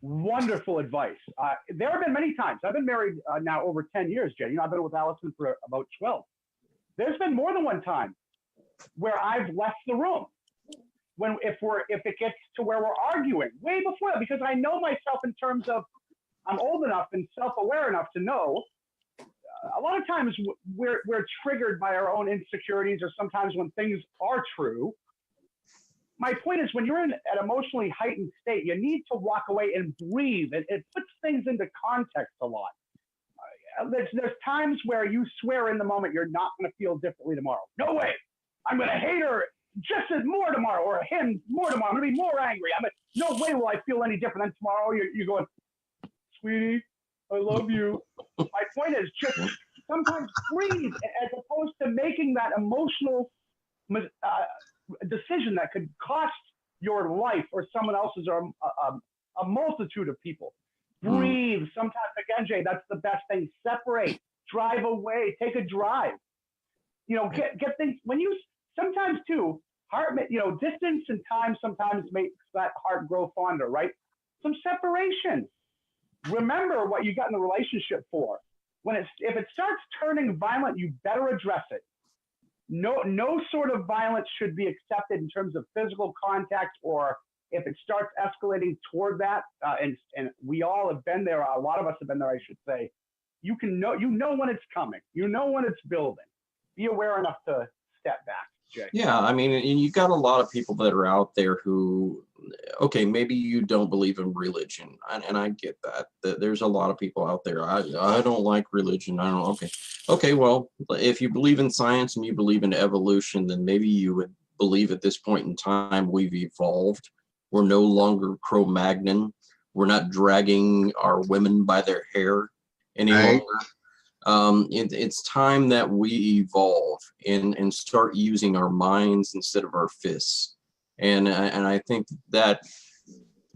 wonderful advice. There have been many times. I've been married now over 10 years, Jay. I've been with Allison for about 12. There's been more than one time where I've left the room if it gets to where we're arguing, way before that, because I know myself in terms of I'm old enough and self-aware enough to know a lot of times we're triggered by our own insecurities, or sometimes when things are true. My point is, when you're in an emotionally heightened state, you need to walk away and breathe. It puts things into context a lot. There's times where you swear in the moment you're not going to feel differently tomorrow. No way. I'm going to hate her just as more tomorrow, or him more tomorrow. I'm going to be more angry. No way will I feel any different than tomorrow. You're going, sweetie, I love you. My point is just sometimes breathe, as opposed to making that emotional decision that could cost your life or someone else's, or a multitude of people. Breathe. Sometimes, again, Jay, that's the best thing. Separate. Drive away. Take a drive. Get things. Sometimes too, distance and time sometimes makes that heart grow fonder, right? Some separation. Remember what you got in the relationship for. If it starts turning violent, you better address it. No sort of violence should be accepted in terms of physical contact or if it starts escalating toward that, and we all have been there, a lot of us have been there, I should say, you know when it's coming, you know when it's building. Be aware enough to step back, Jay. Yeah, I mean, and you got a lot of people that are out there who, okay, maybe you don't believe in religion, and I get that. There's a lot of people out there. I don't like religion. I don't. Okay. Well, if you believe in science and you believe in evolution, then maybe you would believe at this point in time we've evolved. We're no longer Cro-Magnon. We're not dragging our women by their hair any longer. It's time that we evolve and start using our minds instead of our fists. And I think that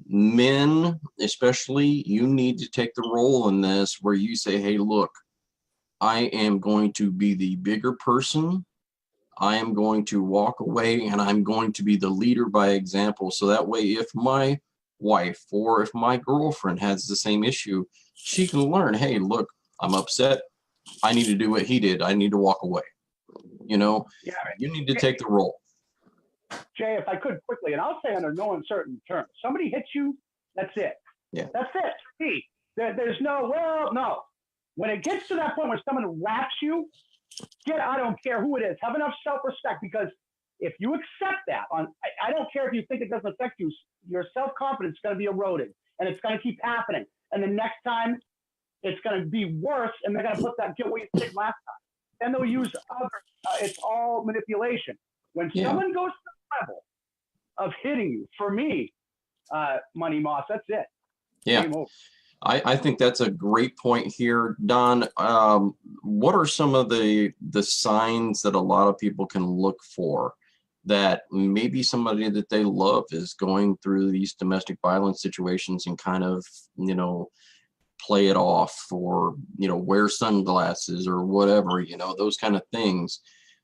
men, especially, you need to take the role in this where you say, hey, look, I am going to be the bigger person. I am going to walk away and I'm going to be the leader by example. So that way, if my wife or if my girlfriend has the same issue, she can learn, hey, look, I'm upset. I need to do what he did. I need to walk away. You know, you need to take the role. Jay, if I could quickly, and I'll say under no uncertain terms, somebody hits you, that's it. Yeah. That's it. See, there's no. When it gets to that point where someone whacks you, I don't care who it is. Have enough self-respect, because if you accept that, I don't care if you think it doesn't affect you, your self-confidence is going to be eroded, and it's going to keep happening. And the next time, it's going to be worse, and they're going to put that get what you did last time. Then they'll use other. It's all manipulation. When someone goes to the level of hitting you, for me, Money Moss, that's it. Yeah. I think that's a great point here, Don. What are some of the signs that a lot of people can look for that maybe somebody that they love is going through these domestic violence situations and kind of, you know, play it off, or, you know, wear sunglasses or whatever, you know, those kind of things?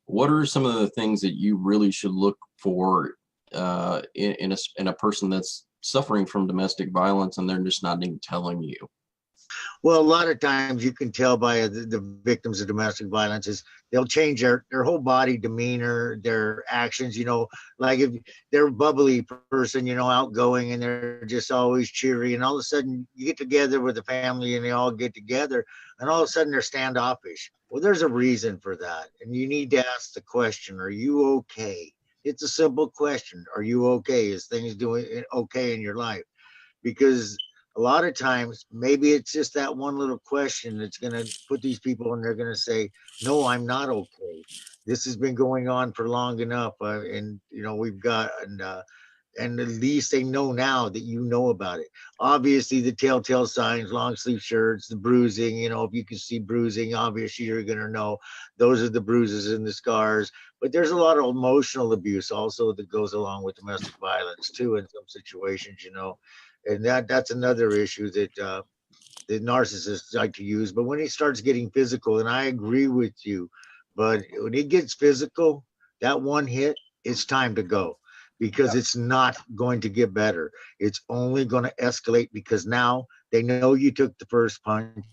What are some of the things that you really should look for in a person that's suffering from domestic violence and they're just not even telling you? Well, a lot of times you can tell by the victims of domestic violence is they'll change their whole body demeanor, their actions, you know, like if they're a bubbly person, you know, outgoing, and they're just always cheery, and all of a sudden you get together with the family and they all get together and all of a sudden they're standoffish. Well, there's a reason for that. And you need to ask the question, are you okay? It's a simple question. Are you okay? Is things doing okay in your life? Because a lot of times, maybe it's just that one little question that's going to put these people, and they're going to say, no, I'm not okay. This has been going on for long enough. And, you know, we've got, and at least they know now that you know about it. Obviously, the telltale signs, long sleeve shirts, the bruising, you know, if you can see bruising, obviously you're going to know those are the bruises and the scars. But there's a lot of emotional abuse also that goes along with domestic violence too, in some situations, you know. And that's another issue that the narcissists like to use. But when he starts getting physical, and I agree with you, but when he gets physical, that one hit, it's time to go, because it's not going to get better. It's only going to escalate, because now they know you took the first punch.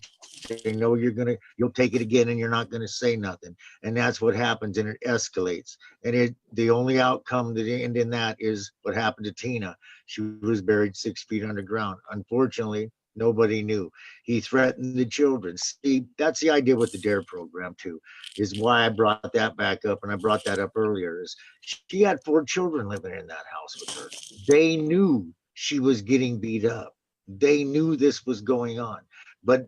They know you'll take it again, and you're not going to say nothing. And that's what happens, and it escalates. And the only outcome that end in that is what happened to Tina. She was buried 6 feet underground. Unfortunately, nobody knew. He threatened the children. See, that's the idea with the DARE program too, is why I brought that back up, and I brought that up earlier, is she had 4 children living in that house with her. They knew she was getting beat up. They knew this was going on. But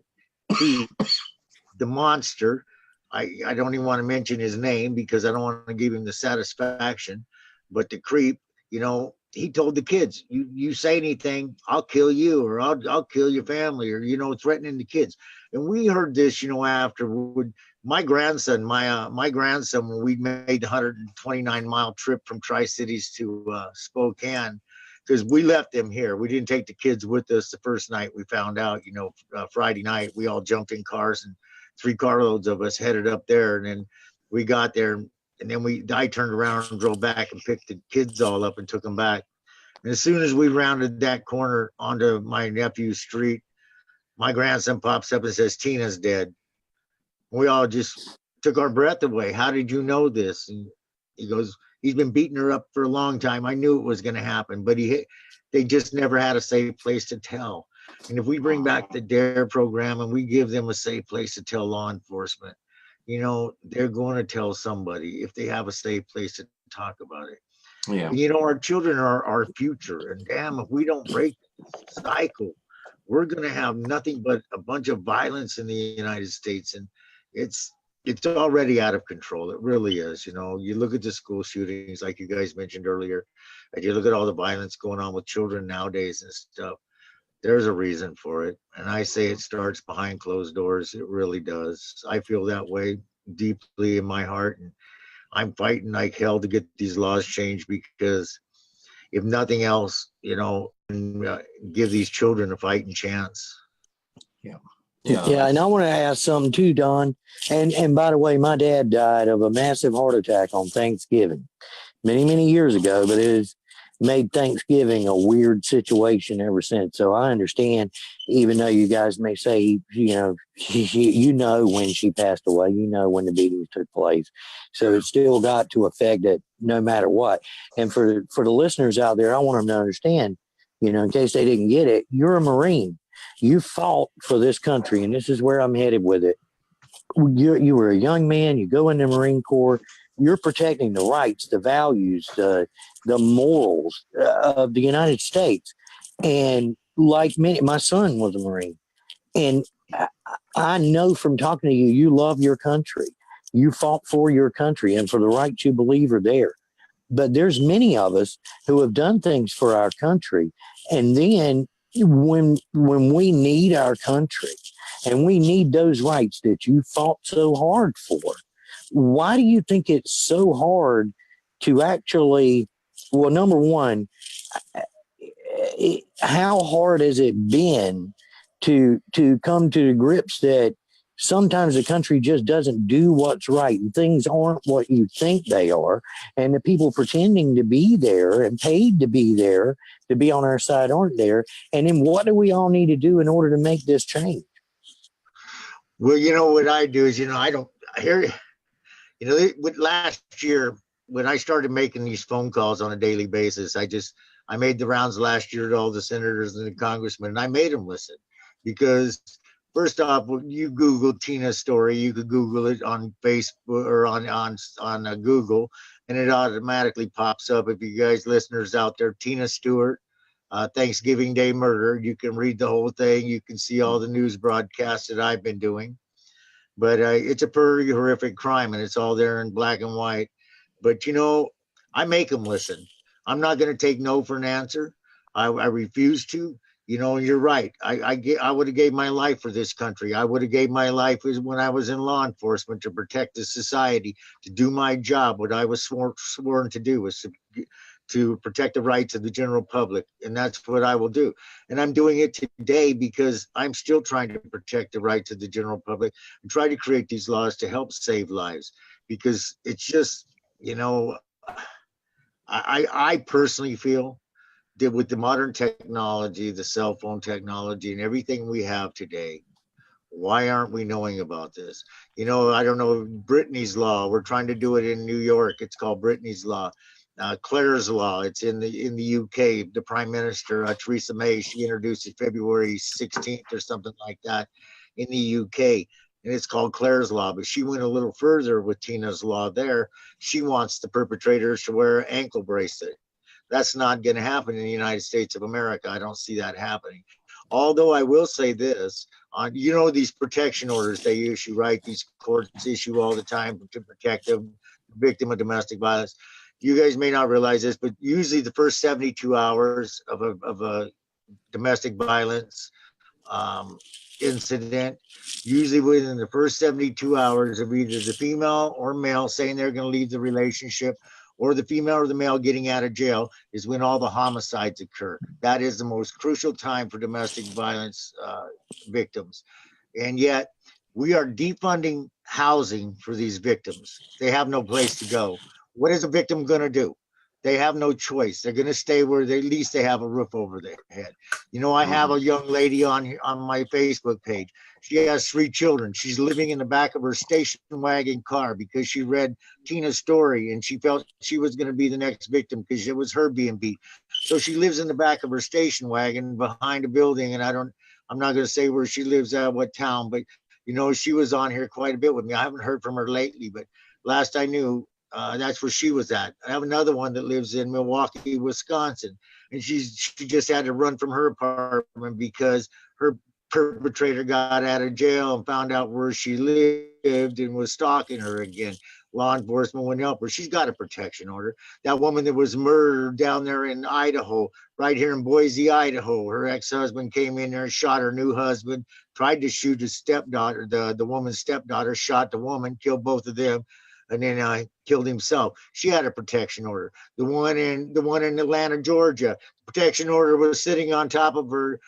the monster, I don't even want to mention his name because I don't want to give him the satisfaction, but the creep, you know, he told the kids, you say anything, I'll kill you, or I'll kill your family, or, you know, threatening the kids. And we heard this, you know, afterward. My grandson, when we made the 129-mile trip from Tri-Cities to Spokane, because we left them here. We didn't take the kids with us the first night. We found out, you know, Friday night, we all jumped in cars, and 3 carloads of us headed up there. And then we got there, and then I turned around and drove back and picked the kids all up and took them back. And as soon as we rounded that corner onto my nephew's street, my grandson pops up and says, Tina's dead. We all just took our breath away. How did you know this? And he goes, He's been beating her up for a long time. I knew it was going to happen, but they just never had a safe place to tell. And if we bring back the DARE program and we give them a safe place to tell law enforcement, you know, they're going to tell somebody if they have a safe place to talk about it. Yeah. And, you know, our children are our future. And damn, if we don't break the cycle, we're going to have nothing but a bunch of violence in the United States. And it's already out of control. It really is. You know, you look at the school shootings, like you guys mentioned earlier, and you look at all the violence going on with children nowadays and stuff. There's a reason for it. And I say it starts behind closed doors. It really does. I feel that way deeply in my heart. And I'm fighting like hell to get these laws changed, because if nothing else, you know, give these children a fighting chance. Yeah, and I want to ask something too, Don. And by the way, my dad died of a massive heart attack on Thanksgiving many, many years ago, but it has made Thanksgiving a weird situation ever since. So I understand, even though you guys may say, you know, you know when she passed away, you know when the beatings took place. So it still got to affect it no matter what. And for the listeners out there, I want them to understand, you know, in case they didn't get it, you're a Marine. You fought for this country, and this is where I'm headed with it. You were a young man. You go in the Marine Corps. You're protecting the rights, the values, the morals of the United States. And like many, my son was a Marine, and I know from talking to you, you love your country. You fought for your country and for the rights you believe are there. But there's many of us who have done things for our country, and then when we need our country and we need those rights that you fought so hard for, why do you think it's so hard to actually, well, number one, how hard has it been to come to the grips that sometimes the country just doesn't do what's right and things aren't what you think they are, and the people pretending to be there and paid to be there to be on our side aren't there? And then what do we all need to do in order to make this change? Well, you know what I do is, you know, I don't hear, you know, last year when I started making these phone calls on a daily basis, I made the rounds last year to all the senators and the congressmen, and I made them listen. Because first off, when you Google Tina's story, you could Google it on Facebook or on Google, and it automatically pops up. If you guys listeners out there, Tina Stewart, Thanksgiving Day murder, you can read the whole thing. You can see all the news broadcasts that I've been doing. But it's a pretty horrific crime, and it's all there in black and white. But, you know, I make them listen. I'm not going to take no for an answer. I refuse to. You know, you're right. I would have gave my life for this country. I would have gave my life when I was in law enforcement to protect the society, to do my job. What I was sworn to do was to protect the rights of the general public. And that's what I will do. And I'm doing it today because I'm still trying to protect the rights of the general public and try to create these laws to help save lives. Because it's just, you know, I personally feel that with the modern technology, the cell phone technology and everything we have today, why aren't we knowing about this? You know, I don't know, Brittany's Law, we're trying to do it in New York. It's called Brittany's Law. Clare's Law, it's in the UK. The Prime Minister, Theresa May, she introduced it February 16th or something like that in the UK. And it's called Clare's Law, but she went a little further with Tina's Law there. She wants the perpetrators to wear an ankle bracelet. That's not going to happen in the United States of America. I don't see that happening. Although I will say this, you know, these protection orders they issue, right? These courts issue all the time to protect the victim of domestic violence. You guys may not realize this, but usually the first 72 hours of a domestic violence incident, usually within the first 72 hours of either the female or male saying they're going to leave the relationship, or the female or the male getting out of jail, is when all the homicides occur. That is the most crucial time for domestic violence victims. And yet we are defunding housing for these victims. They have no place to go. What is a victim going to do? They have no choice. They're going to stay where at least they have a roof over their head. You know, I have a young lady on my Facebook page. She has 3 children. She's living in the back of her station wagon car because she read Tina's story and she felt she was going to be the next victim because it was her being beat. So she lives in the back of her station wagon behind a building. And I'm not going to say where she lives at, what town, but you know, she was on here quite a bit with me. I haven't heard from her lately, but last I knew, that's where she was at. I have another one that lives in Milwaukee, Wisconsin, and she just had to run from her apartment because her perpetrator got out of jail and found out where she lived and was stalking her again. Law enforcement went up her. She's got a protection order. That woman that was murdered down there in Idaho, right here in Boise, Idaho, her ex-husband came in there, shot her new husband, tried to shoot his stepdaughter, the woman's stepdaughter, shot the woman, killed both of them, and then killed himself. She had a protection order. The one in Atlanta, Georgia, protection order was sitting on top of her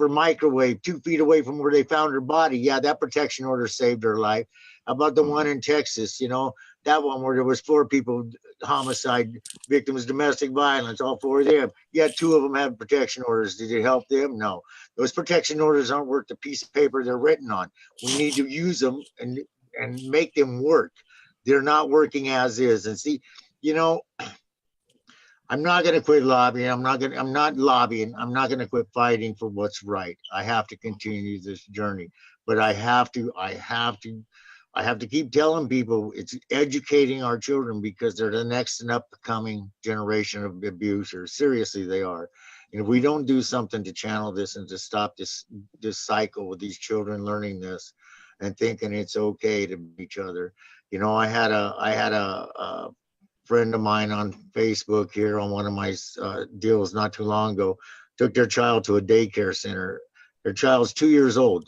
microwave, 2 feet away from where they found her body. Yeah, that protection order saved her life. How about the one in Texas? You know, that one where there was 4 people, homicide victims, domestic violence, all 4 of them. Yet 2 of them had protection orders. Did it help them? No. Those protection orders aren't worth the piece of paper they're written on. We need to use them and make them work. They're not working as is. And see, you know, I'm not going to quit lobbying. I'm not lobbying. I'm not going to quit fighting for what's right. I have to continue this journey, but I have to keep telling people it's educating our children because they're the next and upcoming generation of abusers. Seriously, they are. And if we don't do something to channel this and to stop this cycle with these children learning this and thinking it's okay to beat each other. You know, I had a friend of mine on Facebook here on one of my deals not too long ago, took their child to a daycare center. Their child's 2 years old,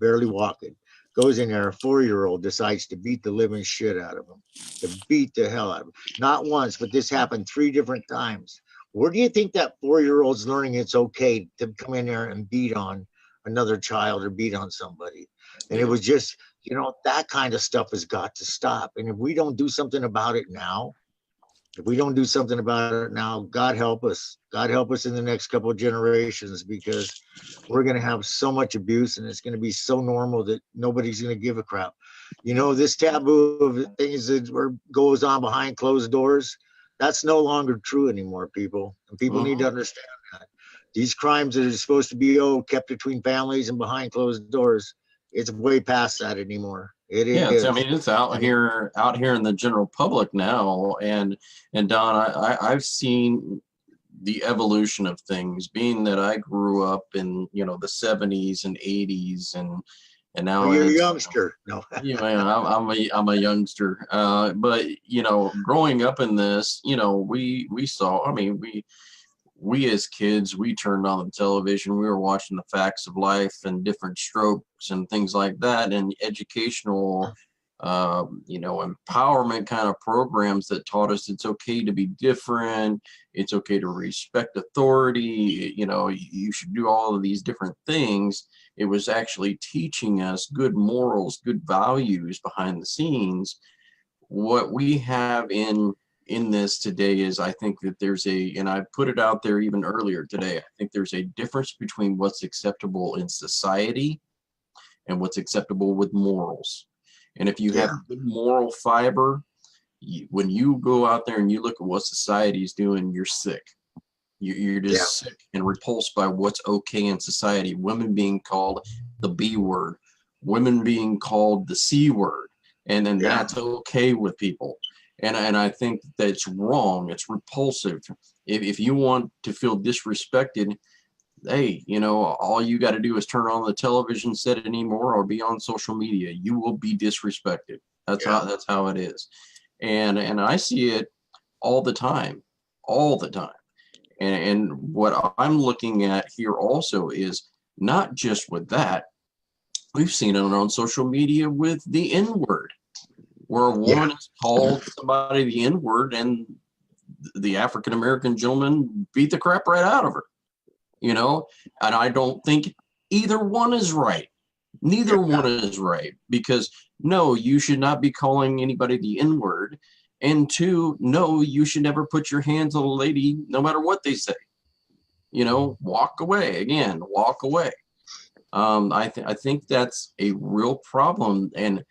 barely walking. Goes in there, a 4-year-old decides to beat the living shit out of him, to beat the hell out of him. Not once, but this happened 3 different times. Where do you think that 4-year-old's learning it's okay to come in there and beat on another child or beat on somebody? And it was just, you know, that kind of stuff has got to stop. And if we don't do something about it now, God help us. God help us in the next couple of generations, because we're going to have so much abuse and it's going to be so normal that nobody's going to give a crap. You know, this taboo of things that goes on behind closed doors, that's no longer true anymore, people. And people need to understand that. These crimes that are supposed to be kept between families and behind closed doors, it's way past that anymore. It is. I mean, it's out here in the general public now. And Don, I've seen the evolution of things, being that I grew up in, you know, the 70s and 80s and now you're a youngster. No. I'm a youngster. But, you know, growing up in this, you know, we saw, I mean, we as kids, we turned on the television, we were watching the Facts of Life and Different Strokes and things like that, and educational, you know, empowerment kind of programs that taught us it's okay to be different, it's okay to respect authority, you know, you should do all of these different things. It was actually teaching us good morals, good values behind the scenes. What we have in this today is, I think that there's and I put it out there even earlier today, I think there's a difference between what's acceptable in society and what's acceptable with morals. And if you have good moral fiber, when you go out there and you look at what society is doing, you're sick. You're just sick and repulsed by what's okay in society. Women being called the B word, women being called the C word, and then that's okay with people. And I think that's wrong. It's repulsive. If you want to feel disrespected, hey, you know, all you got to do is turn on the television set anymore or be on social media. You will be disrespected. That's how it is. And I see it all the time. And what I'm looking at here also is not just with that. We've seen it on social media with the N-word, where a woman has called somebody the N-word and the African-American gentleman beat the crap right out of her, you know? And I don't think either one is right. Neither one is right, because no, you should not be calling anybody the N-word And two, no, you should never put your hands on a lady, no matter what they say. You know, walk away. Again, walk away. I think that's a real problem. And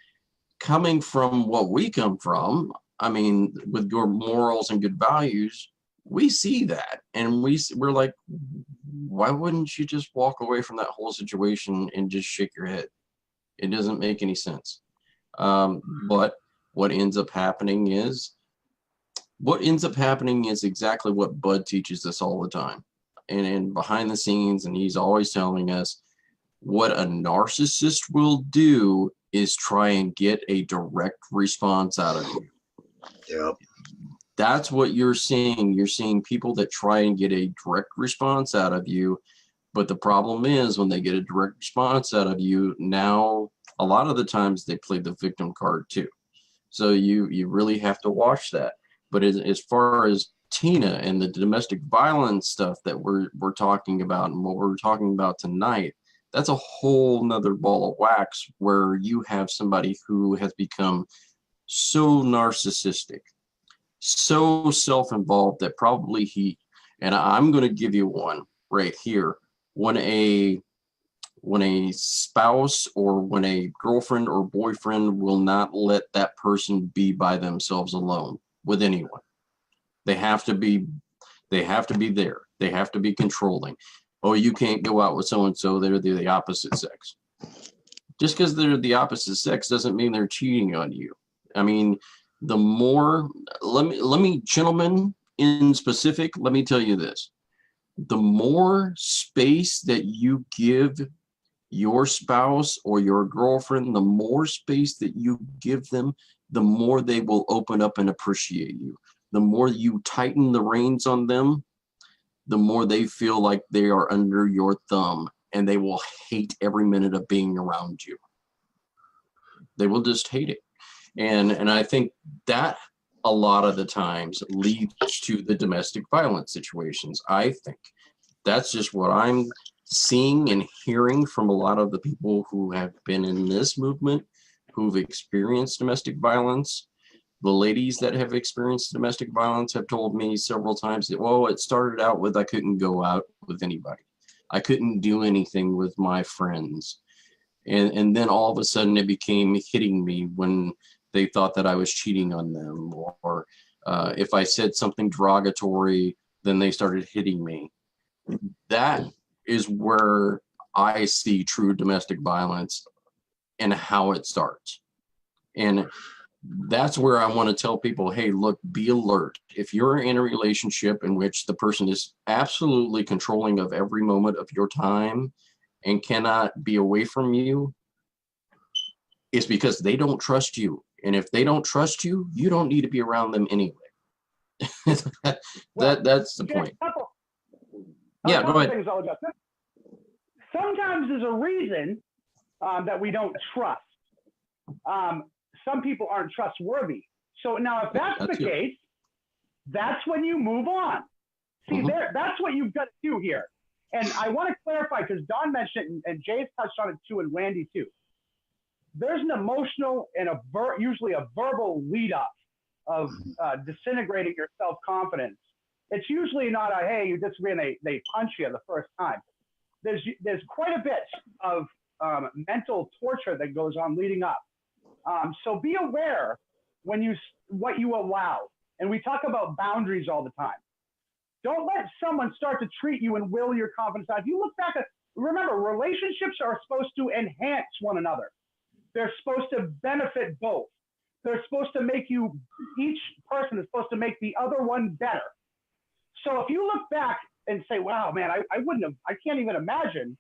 coming from what we come from, I mean, with your morals and good values, we see that, and we're like, why wouldn't you just walk away from that whole situation and just shake your head? It doesn't make any sense. But what ends up happening is exactly what Bud teaches us all the time, and behind the scenes, and he's always telling us what a narcissist will do is try and get a direct response out of you. Yep. That's what you're seeing. You're seeing people that try and get a direct response out of you. But the problem is when they get a direct response out of you, now a lot of the times they play the victim card too. So you really have to watch that. But as far as Tina and the domestic violence stuff that we're talking about and what we're talking about tonight, that's a whole nother ball of wax where you have somebody who has become so narcissistic, so self-involved that probably and I'm going to give you one right here. When a spouse or when a girlfriend or boyfriend will not let that person be by themselves alone with anyone, they have to be there. They have to be controlling. Oh, you can't go out with so-and-so, they're the opposite sex. Just because they're the opposite sex doesn't mean they're cheating on you. I mean, the more, let me, gentlemen in specific, let me tell you this. The more space that you give your spouse or your girlfriend, the more space that you give them, the more they will open up and appreciate you. The more you tighten the reins on them, the more they feel like they are under your thumb, and they will hate every minute of being around you. They will just hate it. And I think that a lot of the times leads to the domestic violence situations. I think that's just what I'm seeing and hearing from a lot of the people who have been in this movement, who've experienced domestic violence. The ladies that have experienced domestic violence have told me several times that, well, it started out with I couldn't go out with anybody. I couldn't do anything with my friends. And then all of a sudden it became hitting me when they thought that I was cheating on them, or if I said something derogatory, then they started hitting me. That is where I see true domestic violence and how it starts. And that's where I want to tell people, hey, look, be alert. If you're in a relationship in which the person is absolutely controlling of every moment of your time and cannot be away from you, it's because they don't trust you. And if they don't trust you, you don't need to be around them anyway. That's the point. Yeah, go ahead. Sometimes there's a reason that we don't trust. Some people aren't trustworthy. So now if that's the case, that's when you move on. See, that's what you've got to do here. And I want to clarify, because Don mentioned it, and Jay's touched on it too, and Randy too. There's an emotional and usually a verbal lead up of disintegrating your self-confidence. It's usually not a, hey, you disagree, and they punch you the first time. There's quite a bit of mental torture that goes on leading up. So be aware what you allow. And we talk about boundaries all the time. Don't let someone start to treat you and will your confidence out. If you look back remember, relationships are supposed to enhance one another. They're supposed to benefit both. They're supposed to make each person is supposed to make the other one better. So if you look back and say, wow, man, I can't even imagine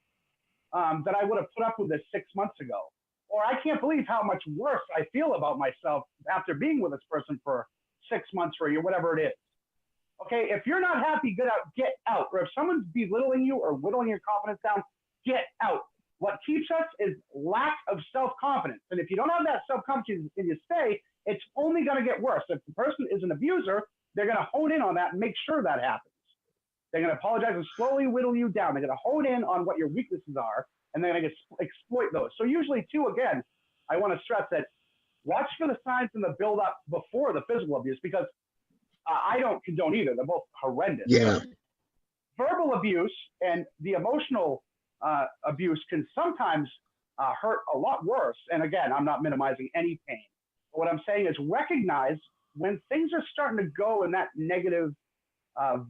that I would have put up with this 6 months ago. Or I can't believe how much worse I feel about myself after being with this person for 6 months or a year, whatever it is. Okay, if you're not happy, get out. Or if someone's belittling you or whittling your confidence down, get out. What keeps us is lack of self-confidence. And if you don't have that self-confidence and you stay, it's only going to get worse. If the person is an abuser, they're going to hone in on that and make sure that happens. They're going to apologize and slowly whittle you down. They're going to hone in on what your weaknesses are, and they're going to exploit those. So usually, too, again, I want to stress that Watch for the signs in the build up before the physical abuse, because I don't condone either. They're both horrendous. Yeah. Verbal abuse and the emotional abuse can sometimes hurt a lot worse. And again, I'm not minimizing any pain. But what I'm saying is recognize when things are starting to go in that negative,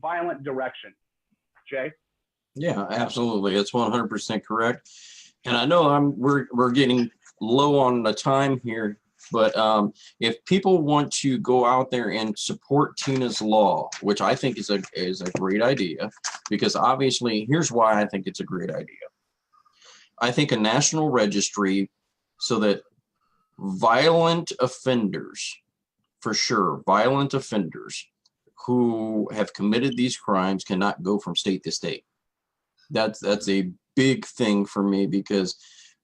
violent direction. Jay? Yeah, absolutely. It's 100% correct. And I know we're getting low on the time here, but if people want to go out there and support Tina's Law, which I think is a great idea, because obviously, here's why I think it's a great idea. I think a national registry, so that violent offenders, for sure, violent offenders who have committed these crimes cannot go from state to state. That's a big thing for me, because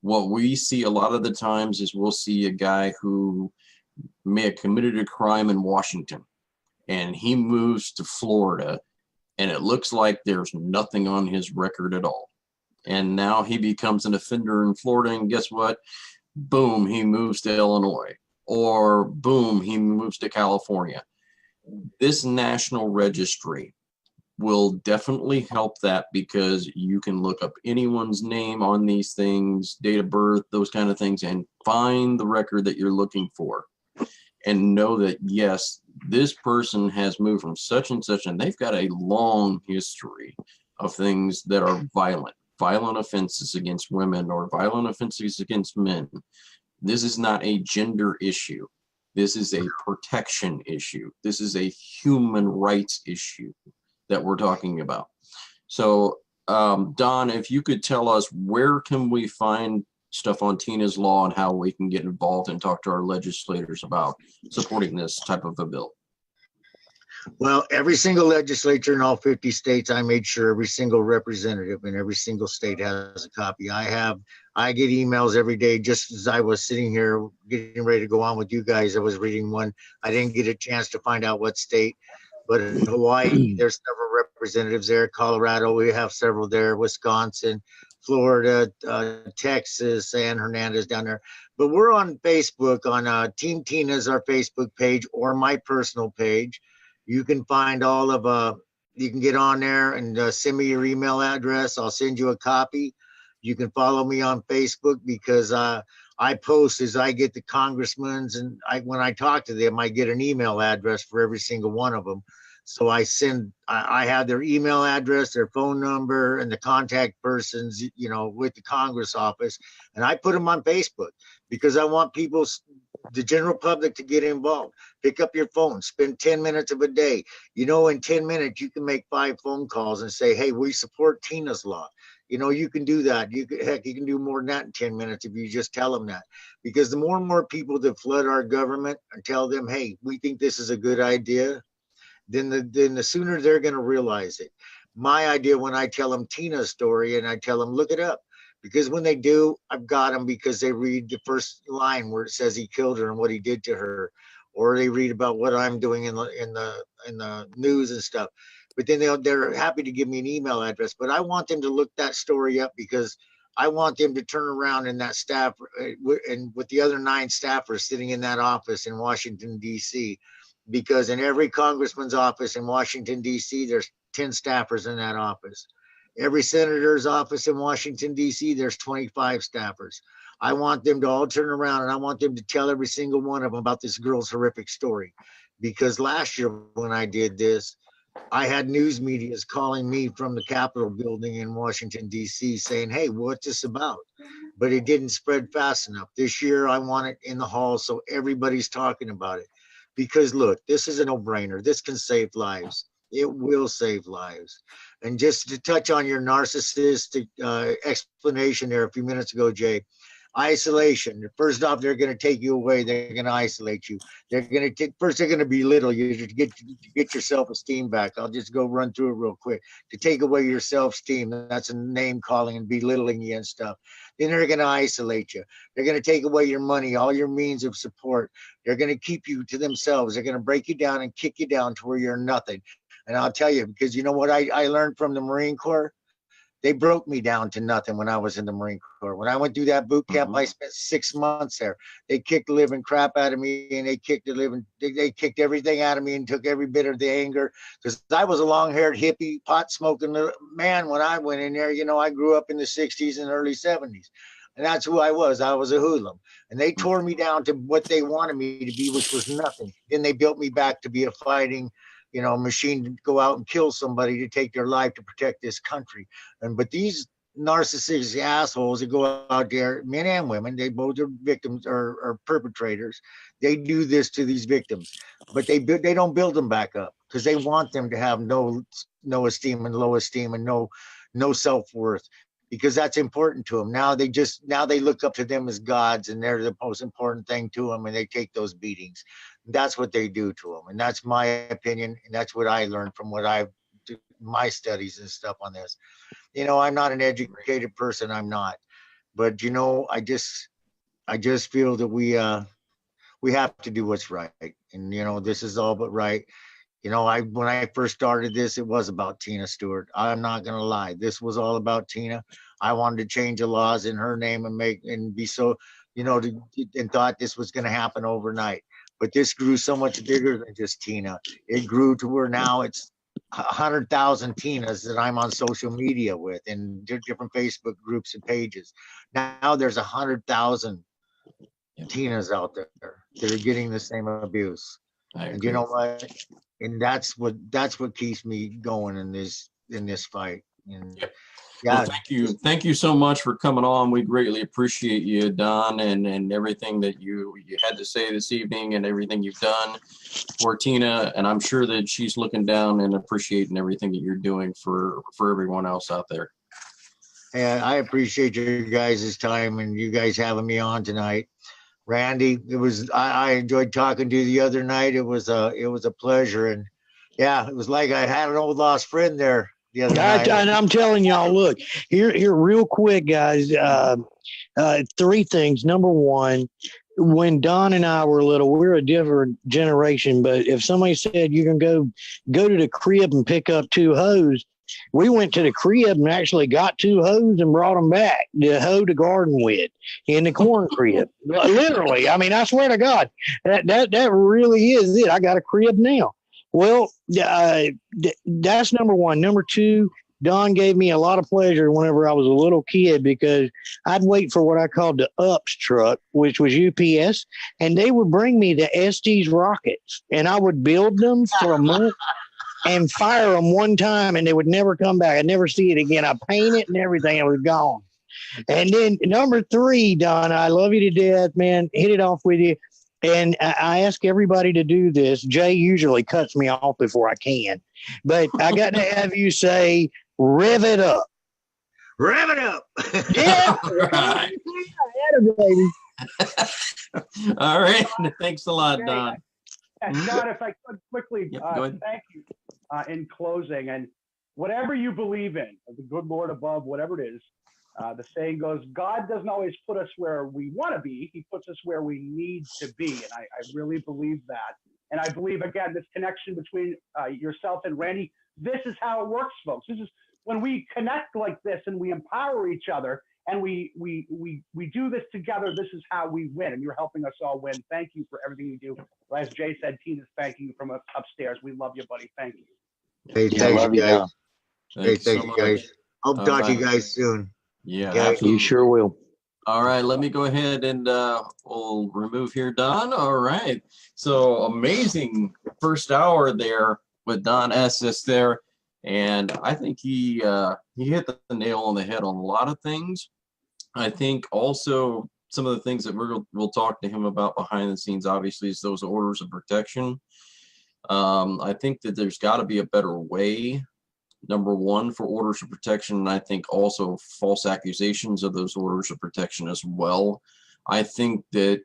what we see a lot of the times is we'll see a guy who may have committed a crime in Washington and he moves to Florida and it looks like there's nothing on his record at all. And now he becomes an offender in Florida, and guess what? Boom, he moves to Illinois, or boom, he moves to California. This national registry will definitely help that, because you can look up anyone's name on these things, date of birth, those kind of things, and find the record that you're looking for and know that, yes, this person has moved from such and such, and they've got a long history of things that are violent offenses against women or violent offenses against men. This is not a gender issue. This is a protection issue. This is a human rights issue that we're talking about. So, Don, if you could tell us, where can we find stuff on Tina's Law and how we can get involved and talk to our legislators about supporting this type of a bill? Well, every single legislature in all 50 states, I made sure every single representative in every single state has a copy. I get emails every day. Just as I was sitting here getting ready to go on with you guys, I was reading one. I didn't get a chance to find out what state, but in Hawaii, there's several representatives there. Colorado, we have several there. Wisconsin, Florida, Texas, and Hernandez down there. But we're on Facebook, on Team Tina's our Facebook page, or my personal page. You can find all of, you can get on there and send me your email address. I'll send you a copy. You can follow me on Facebook, because I post as I get the congressmen's, and when I talk to them, I get an email address for every single one of them. So I have their email address, their phone number, and the contact persons, with the Congress office. And I put them on Facebook because I want people, the general public, to get involved. Pick up your phone, spend 10 minutes of a day. In 10 minutes, you can make 5 phone calls and say, hey, we support Tina's Law. You can do that. You can do more than that in 10 minutes if you just tell them that. Because the more and more people that flood our government and tell them, hey, we think this is a good idea, then the sooner they're going to realize it. My idea, when I tell them Tina's story and I tell them, look it up, because when they do, I've got them, because they read the first line where it says he killed her and what he did to her, or they read about what I'm doing in the news and stuff. But then they're happy to give me an email address. But I want them to look that story up, because I want them to turn around in that staff and with the other 9 staffers sitting in that office in Washington, D.C., because in every congressman's office in Washington, D.C., there's 10 staffers in that office. Every senator's office in Washington, D.C., there's 25 staffers. I want them to all turn around, and I want them to tell every single one of them about this girl's horrific story. Because last year when I did this, I had news medias calling me from the Capitol building in Washington, D.C., saying, hey, what's this about? But it didn't spread fast enough. This year, I want it in the hall so everybody's talking about it. Because look, this is a no-brainer. This can save lives. It will save lives. And just to touch on your narcissistic explanation there a few minutes ago, Jay, isolation. First off, they're going to take you away. They're going to isolate you. They're going to belittle you to get your self-esteem back. I'll just go run through it real quick. To take away your self-esteem, that's a name calling and belittling you and stuff. Then they're going to isolate you. They're going to take away your money, all your means of support. They're going to keep you to themselves. They're going to break you down and kick you down to where you're nothing. And I'll tell you, because you know what I learned from the Marine Corps? They broke me down to nothing when I was in the Marine Corps. When I went through that boot camp, I spent 6 months there. They kicked the living crap out of me, and they kicked everything out of me and took every bit of the anger, because I was a long-haired hippie, pot-smoking man when I went in there. You know, I grew up in the 60s and early 70s, and that's who I was. I was a hoodlum, and they tore me down to what they wanted me to be, which was nothing. Then they built me back to be a fighting, you know, machine to go out and kill somebody to take their life to protect this country. But these narcissistic assholes that go out there, men and women, they both are victims or perpetrators. They do this to these victims, but they don't build them back up, because they want them to have no esteem and low esteem and no self-worth, because that's important to them. Now they look up to them as gods, and they're the most important thing to them, and they take those beatings. That's what they do to them. And that's my opinion. And that's what I learned from what I've done, my studies and stuff on this. You know, I'm not an educated person. I'm not. But, you know, I just feel that we have to do what's right. And, you know, this is all but right. You know, when I first started this, it was about Tina Stewart. I'm not going to lie. This was all about Tina. I wanted to change the laws in her name and be so, you know, and thought this was going to happen overnight. But this grew so much bigger than just Tina. It grew to where now it's 100,000 Tinas that I'm on social media with, and different Facebook groups and pages. Now there's 100,000 Tinas out there that are getting the same abuse. And you know what? And that's what keeps me going in this fight. And yeah. Well, thank you so much for coming on. We greatly appreciate you, Don, and everything that you had to say this evening, and everything you've done for Tina. And I'm sure that she's looking down and appreciating everything that you're doing for everyone else out there. And I appreciate your guys' time and you guys having me on tonight. Randy, I enjoyed talking to you the other night. It was a pleasure. And yeah, it was like I had an old lost friend there the other night. And I'm telling y'all, look, here real quick, guys, 3 things. Number one, when Don and I were little, we're a different generation, but if somebody said you can go to the crib and pick up 2 hoes, we went to the crib and actually got 2 hoes and brought them back to hoe the garden with in the corn crib. Literally. I mean, I swear to God, that really is it. I got a crib now. Well, that's number one. Number 2, Don gave me a lot of pleasure whenever I was a little kid, because I'd wait for what I called the UPS truck, which was UPS, and they would bring me the Estes rockets, and I would build them for a month and fire them one time, and they would never come back. I'd never see it again. I paint it and everything, it was gone. And then number 3, Don, I love you to death, man. Hit it off with you. And I ask everybody to do this. Jay usually cuts me off before I can, but I got to have you say, rev it up. Rev it up. Yeah. Right. Baby. All right. Thanks a lot, Don. Don, if I could quickly thank you in closing. And whatever you believe in, the good Lord above, whatever it is, the saying goes, God doesn't always put us where we want to be. He puts us where we need to be. And I really believe that. And I believe, again, this connection between yourself and Randy, this is how it works, folks. This is when we connect like this and we empower each other and we do this together. This is how we win. And you're helping us all win. Thank you for everything you do. As Jay said, Tina's thanking you from upstairs. We love you, buddy. Thank you. Hey, thank you, guys. Hey, thank you, guys. I'll talk to you guys soon. Yeah, absolutely. You sure will. All right, let me go ahead and we'll remove here, Don. All right. So amazing first hour there with Don Estes there. And I think he hit the nail on the head on a lot of things. I think also some of the things that we'll talk to him about behind the scenes, obviously, is those orders of protection. I think that there's got to be a better way, number one, for orders of protection. And I think also false accusations of those orders of protection as well. I think that,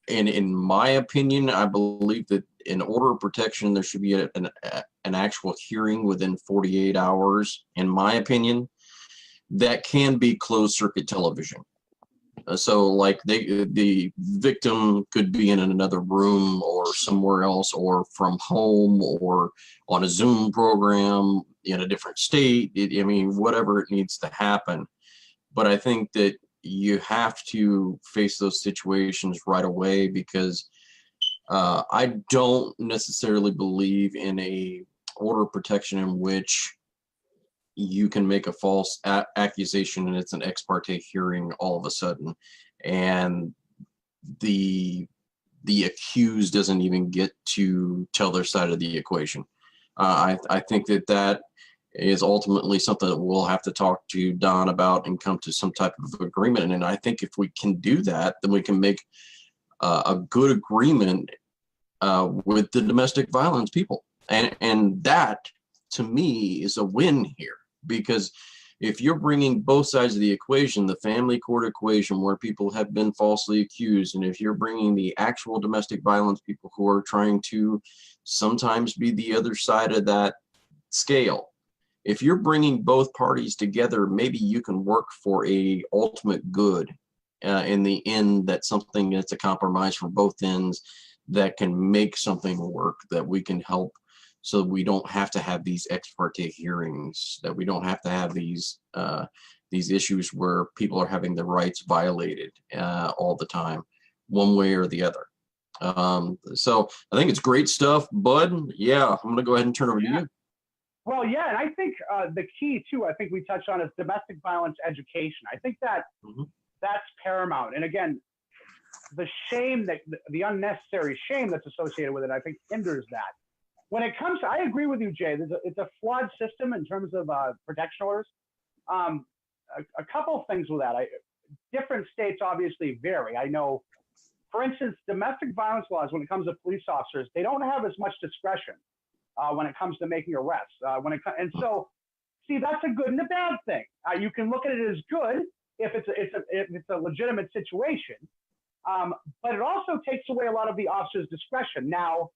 and in my opinion, I believe that in order of protection, there should be an actual hearing within 48 hours, in my opinion. That can be closed circuit television. So like the victim could be in another room or somewhere else, or from home, or on a Zoom program in a different state. I mean, whatever it needs to happen. But I think that you have to face those situations right away, because I don't necessarily believe in a order of protection in which you can make a false accusation and it's an ex parte hearing all of a sudden, and the accused doesn't even get to tell their side of the equation. I think that is ultimately something that we'll have to talk to Don about and come to some type of agreement. And I think if we can do that, then we can make a good agreement with the domestic violence people. And that, to me, is a win here. Because if you're bringing both sides of the equation, the family court equation where people have been falsely accused, and if you're bringing the actual domestic violence people who are trying to sometimes be the other side of that scale, if you're bringing both parties together, maybe you can work for a ultimate good in the end, that's something that's a compromise for both ends that can make something work, that we can help, so we don't have to have these ex parte hearings, that we don't have to have these issues where people are having their rights violated all the time, one way or the other. So I think it's great stuff, Bud. Yeah, I'm going to go ahead and turn over to you. Well, yeah, and I think the key too, I think we touched on, is domestic violence education. I think that that's paramount. And again, the shame, that the unnecessary shame that's associated with it, I think hinders that. When it comes to, I agree with you, Jay. It's a flawed system in terms of protection orders. A couple of things with that. Different states obviously vary. I know, for instance, domestic violence laws, when it comes to police officers, they don't have as much discretion when it comes to making arrests. And so, see, that's a good and a bad thing. You can look at it as good if it's a legitimate situation, but it also takes away a lot of the officer's discretion. Now,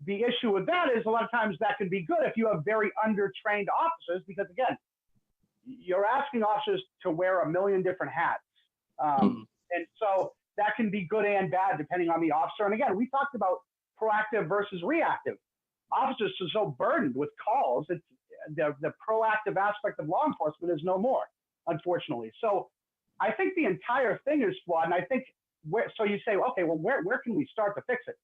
the issue with that is a lot of times that can be good if you have very undertrained officers, because again, you're asking officers to wear a million different hats. And so that can be good and bad depending on the officer. And again, we talked about proactive versus reactive. Officers are so burdened with calls. It's the proactive aspect of law enforcement is no more, unfortunately. So I think the entire thing is flawed. And I think, so you say, okay, well, where can we start to fix it?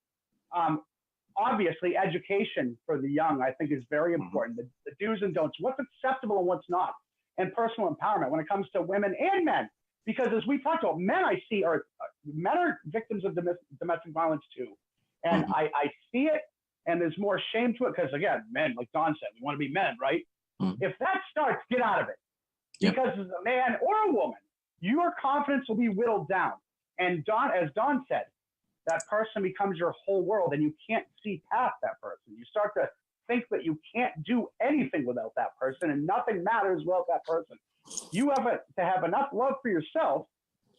Obviously, education for the young, I think, is very important. The do's and don'ts, what's acceptable and what's not, and personal empowerment when it comes to women and men. Because as we talked about, men I see men are victims of domestic violence too. And I see it, and there's more shame to it because, again, men, like Don said, we want to be men, right? If that starts, get out of it. Because as a man or a woman, your confidence will be whittled down. And as Don said, that person becomes your whole world, and you can't see past that person. You start to think that you can't do anything without that person, and nothing matters without that person. You have to have enough love for yourself.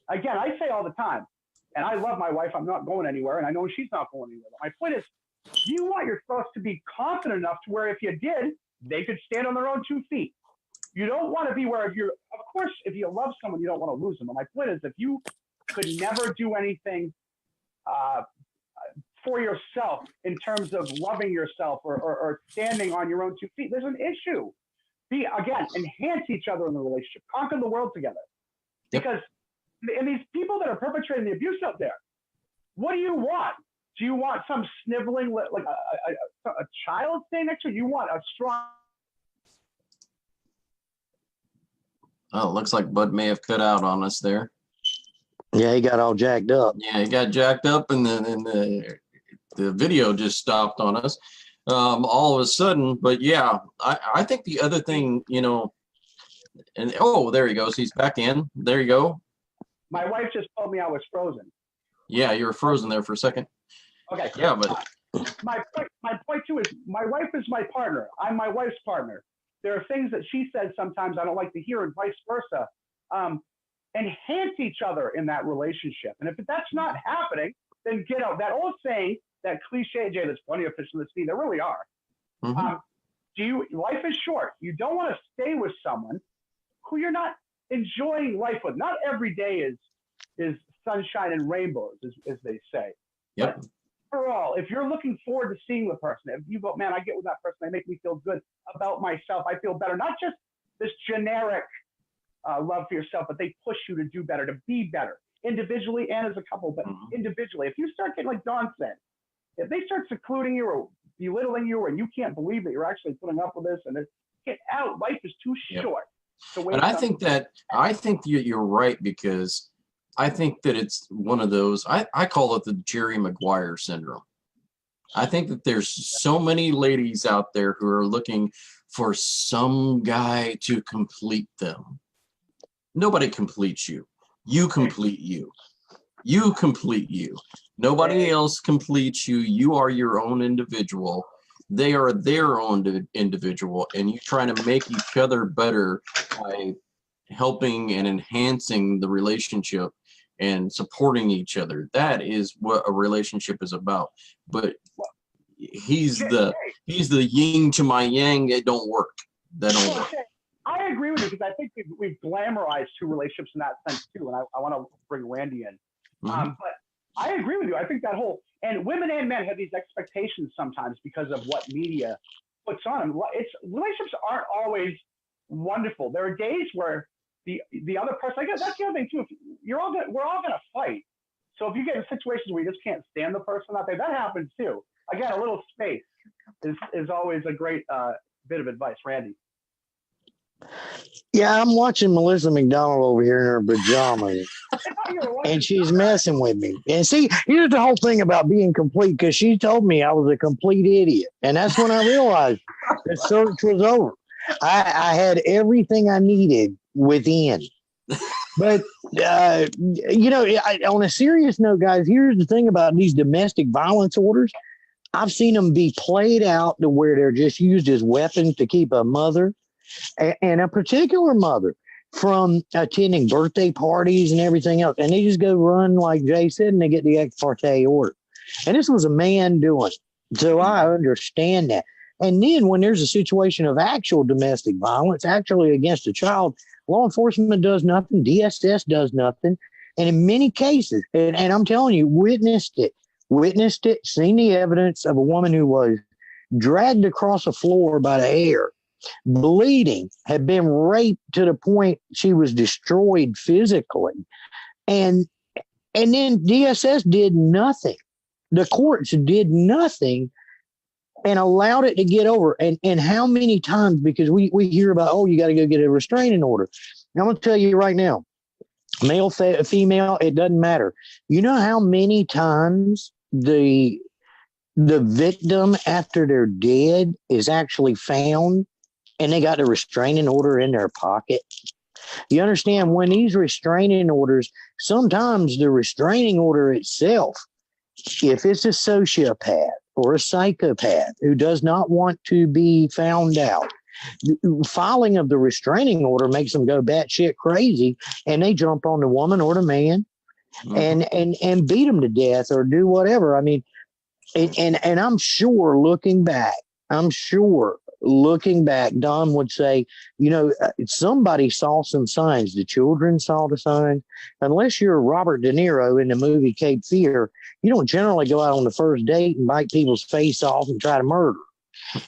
Again, I say all the time, and I love my wife. I'm not going anywhere, and I know she's not going anywhere. My point is, you want your spouse to be confident enough to where if you did, they could stand on their own 2 feet. You don't want to be where, of course, if you love someone, you don't want to lose them. But my point is, if you could never do anything for yourself in terms of loving yourself or standing on your own 2 feet, there's an issue. Enhance each other in the relationship, conquer the world together. Because, and these people that are perpetrating the abuse out there, what do you want? Do you want some sniveling, like a child staying next to you? You want a strong. Oh, looks like Bud may have cut out on us there. Yeah, he got all jacked up. Yeah, he got jacked up, and then the video just stopped on us all of a sudden. But yeah, I think the other thing, and there he goes. He's back in. There you go. My wife just told me I was frozen. Yeah, you were frozen there for a second. Okay. Yeah, but my point too is my wife is my partner. I'm my wife's partner. There are things that she says sometimes I don't like to hear, and vice versa. Enhance each other in that relationship. And if that's not happening, then get out. That old saying, that cliche, Jay, there's plenty of fish in the sea. There really are. Life is short. You don't want to stay with someone who you're not enjoying life with. Not every day is is sunshine and rainbows, as they say. Yep. But overall, if you're looking forward to seeing the person, if you go, man, I get with that person, they make me feel good about myself, I feel better. Not just this generic love for yourself, but they push you to do better, to be better, individually and as a couple, but individually. If you start getting, like Don said, if they start secluding you or belittling you, and you can't believe that you're actually putting up with this, and get out, life is too short. And I think you're right, because I think that it's one of those, I call it the Jerry Maguire syndrome. I think that there's so many ladies out there who are looking for some guy to complete them. Nobody completes you. You complete you. You complete you. Nobody else completes you. You are your own individual. They are their own individual, and you try to make each other better by helping and enhancing the relationship and supporting each other. That is what a relationship is about. But he's the yin to my yang. It don't work. That don't work. I agree with you, because I think we've glamorized two relationships in that sense too. And I want to bring Randy in. But I agree with you. I think that whole, and women and men have these expectations sometimes because of what media puts on them. Relationships aren't always wonderful. There are days where the other person, I guess that's the other thing too. We're all gonna fight. So if you get in situations where you just can't stand the person out there, that happens too. Again, a little space is always a great bit of advice. Randy. Yeah, I'm watching Melissa McDonald over here in her pajamas, and she's messing with me. And see, here's the whole thing about being complete, because she told me I was a complete idiot. And that's when I realized the search was over. I had everything I needed within. But, on a serious note, guys, here's the thing about these domestic violence orders. I've seen them be played out to where they're just used as weapons to keep a mother and a particular mother from attending birthday parties and everything else. And they just go run, like Jay said, and they get the ex parte order. And this was a man doing it. So I understand that. And then when there's a situation of actual domestic violence, actually against a child, law enforcement does nothing. DSS does nothing. And in many cases, and I'm telling you, witnessed it, seen the evidence of a woman who was dragged across a floor by the hair, bleeding, had been raped to the point she was destroyed physically. And then DSS did nothing. The courts did nothing and allowed it to get over. And how many times, because we hear about, you got to go get a restraining order. And I'm going to tell you right now, male, female, it doesn't matter. You know how many times the victim after they're dead is actually found and they got a restraining order in their pocket? You understand, when these restraining orders, sometimes the restraining order itself, if it's a sociopath or a psychopath who does not want to be found out, filing of the restraining order makes them go batshit crazy, and they jump on the woman or the man and beat them to death or do whatever. I mean, and I'm sure looking back, Don would say, somebody saw some signs. The children saw the signs. Unless you're Robert De Niro in the movie Cape Fear, you don't generally go out on the first date and bite people's face off and try to murder,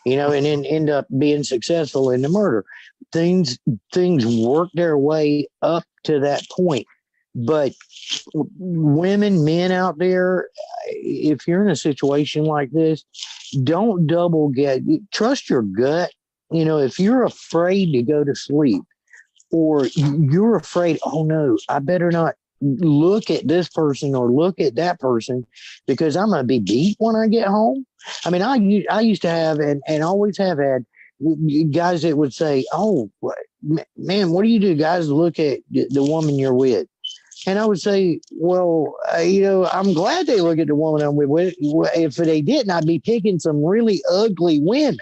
and then end up being successful in the murder. Things work their way up to that point. But women, men out there, if you're in a situation like this, don't trust your gut. If you're afraid to go to sleep, or you're afraid, oh no, I better not look at this person or look at that person because I'm going to be beat when I get home. I mean, I used to have and always have had guys that would say, oh, man, what do you do, guys? Look at the woman you're with. And I would say, well, I'm glad they look at the woman I'm with. If they didn't, I'd be picking some really ugly women.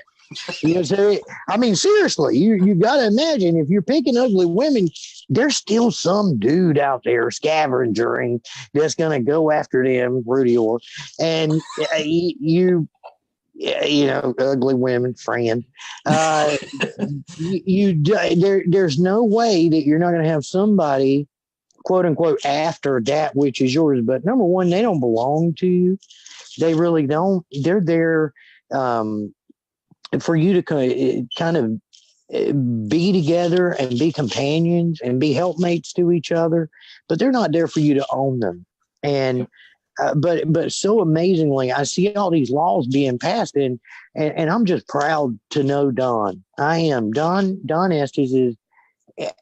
So, I mean, seriously, you got to imagine, if you're picking ugly women, there's still some dude out there scavenging that's going to go after them, Rudy Orr. And ugly women, friend. There's no way that you're not going to have somebody quote unquote after that which is yours. But number one, they don't belong to you. They really don't. They're there for you to kind of be together and be companions and be helpmates to each other, but they're not there for you to own them. And but so amazingly, I see all these laws being passed, and I'm just proud to know Don. I am. Don Estes is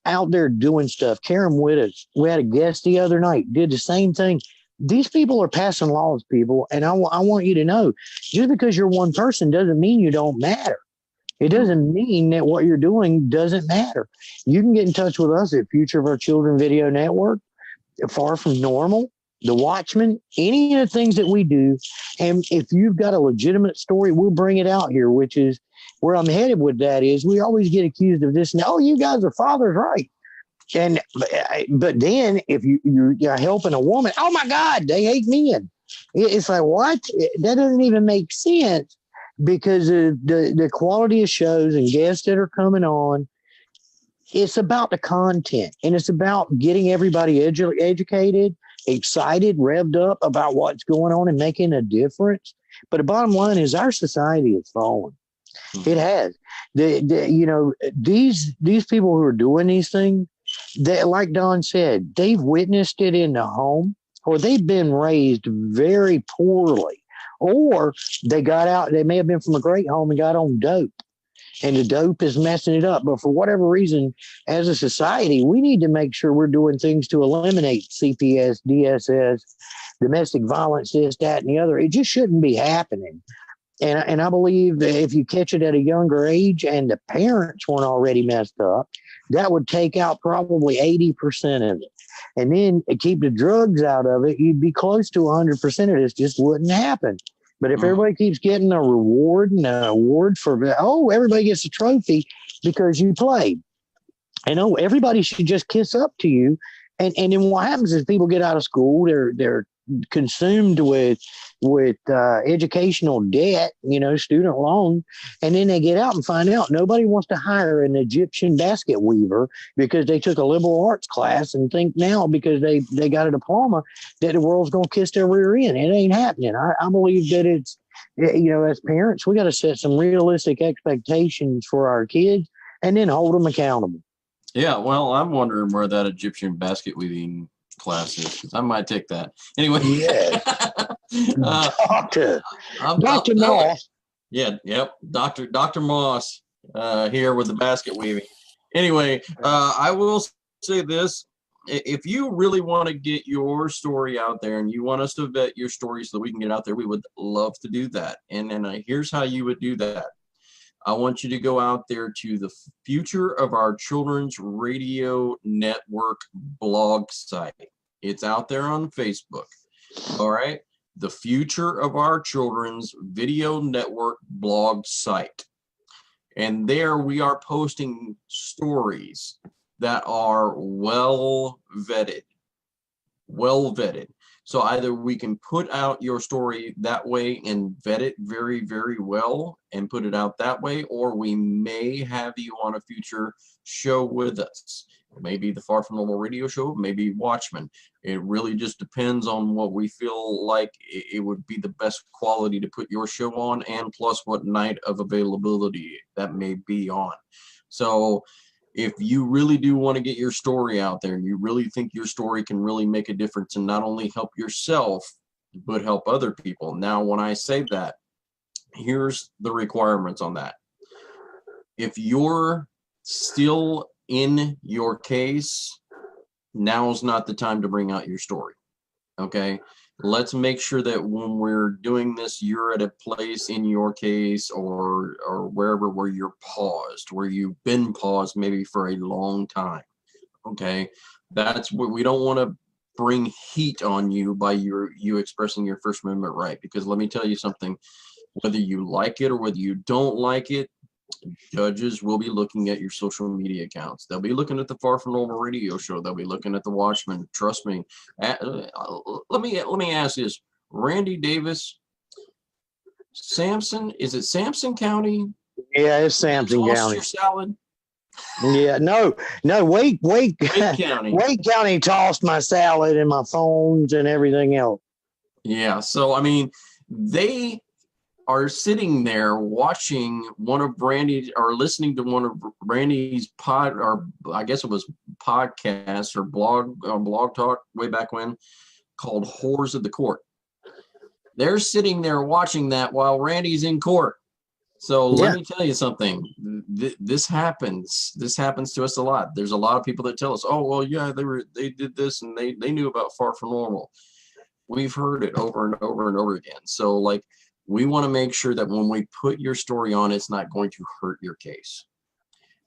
out there doing stuff. Karen with us. We had a guest the other night, did the same thing. These people are passing laws, people, and I want you to know, just because you're one person doesn't mean you don't matter. It doesn't mean that what you're doing doesn't matter. You can get in touch with us at Future of Our Children Video Network, Far From Normal, The Watchman, any of the things that we do. And if you've got a legitimate story, we'll bring it out here, which is where I'm headed with that is we always get accused of this. No, you guys are fathers, right? And but then if you're helping a woman, oh my God, they hate men. It's like, what? That doesn't even make sense because of the quality of shows and guests that are coming on. It's about the content, and it's about getting everybody educated, excited, revved up about what's going on and making a difference. But the bottom line is our society is falling. It has. These people who are doing these things, that, like Don said, they've witnessed it in the home, or they've been raised very poorly, or they got out. They may have been from a great home and got on dope, and the dope is messing it up. But for whatever reason, as a society, we need to make sure we're doing things to eliminate CPS, DSS, domestic violence, this, that, and the other. It just shouldn't be happening. And I believe that if you catch it at a younger age and the parents weren't already messed up, that would take out probably 80% of it. And then keep the drugs out of it, you'd be close to 100% of this. Just wouldn't happen. But if everybody keeps getting a reward and an award for, everybody gets a trophy because you played. And everybody should just kiss up to you. And then what happens is people get out of school, they're consumed with educational debt, student loan, and then they get out and find out nobody wants to hire an Egyptian basket weaver because they took a liberal arts class and think now because they got a diploma that the world's going to kiss their rear end. It ain't happening. I believe that it's, as parents, we got to set some realistic expectations for our kids and then hold them accountable. Yeah, well, I'm wondering where that Egyptian basket weaving classes, because I might take that anyway. Yeah. Dr. Moss. Dr. Moss here with the basket weaving. Anyway, I will say this: if you really want to get your story out there and you want us to vet your story so that we can get out there, we would love to do that. And then here's how you would do that. I want you to go out there to the Future of Our Children's Radio Network blog site. It's out there on Facebook. All right. The Future of Our Children's Video Network blog site. And there we are posting stories that are well vetted. So either we can put out your story that way and vet it very, very well and put it out that way, or we may have you on a future show with us. Maybe the Far From Normal radio show, maybe Watchmen. It really just depends on what we feel like it would be the best quality to put your show on, and plus what night of availability that may be on. So if you really do want to get your story out there and you really think your story can really make a difference and not only help yourself, but help other people. Now, when I say that, here's the requirements on that. If you're still in your case, now's not the time to bring out your story. Okay? Let's make sure that when we're doing this, you're at a place in your case or wherever where you're paused, where you've been paused maybe for a long time. Okay? That's what we don't want to bring heat on you by you expressing your First Amendment right. Because let me tell you something, whether you like it or whether you don't like it, judges will be looking at your social media accounts. They'll be looking at the Far From Normal radio show. They'll be looking at the Watchmen. Trust me. Let me ask this: Randy Davis, Sampson? Is it Sampson County? Yeah, it's Sampson County. Your salad. Yeah, no, Wake County. Wake County tossed my salad and my phones and everything else. Yeah, so I mean, they are sitting there watching one of Brandy's or listening to one of Brandy's or I guess it was podcast or blog talk way back when, called Whores of the Court. They're sitting there watching that while Randy's in court. So let me tell you something. This happens. This happens to us a lot. There's a lot of people that tell us, "Oh, well, yeah, they did this and they knew about Far From Normal." We've heard it over and over and over again. So like, we want to make sure that when we put your story on, it's not going to hurt your case.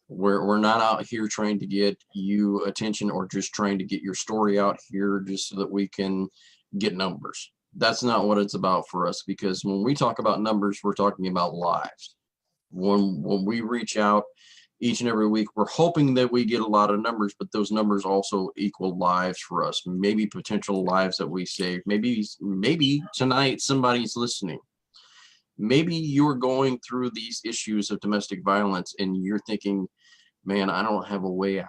We're not out here trying to get you attention or just trying to get your story out here just so that we can get numbers. That's not what it's about for us, because when we talk about numbers, we're talking about lives. When we reach out each and every week, we're hoping that we get a lot of numbers, but those numbers also equal lives for us, maybe potential lives that we save. Maybe tonight somebody's listening. Maybe you're going through these issues of domestic violence and you're thinking, man, I don't have a way out.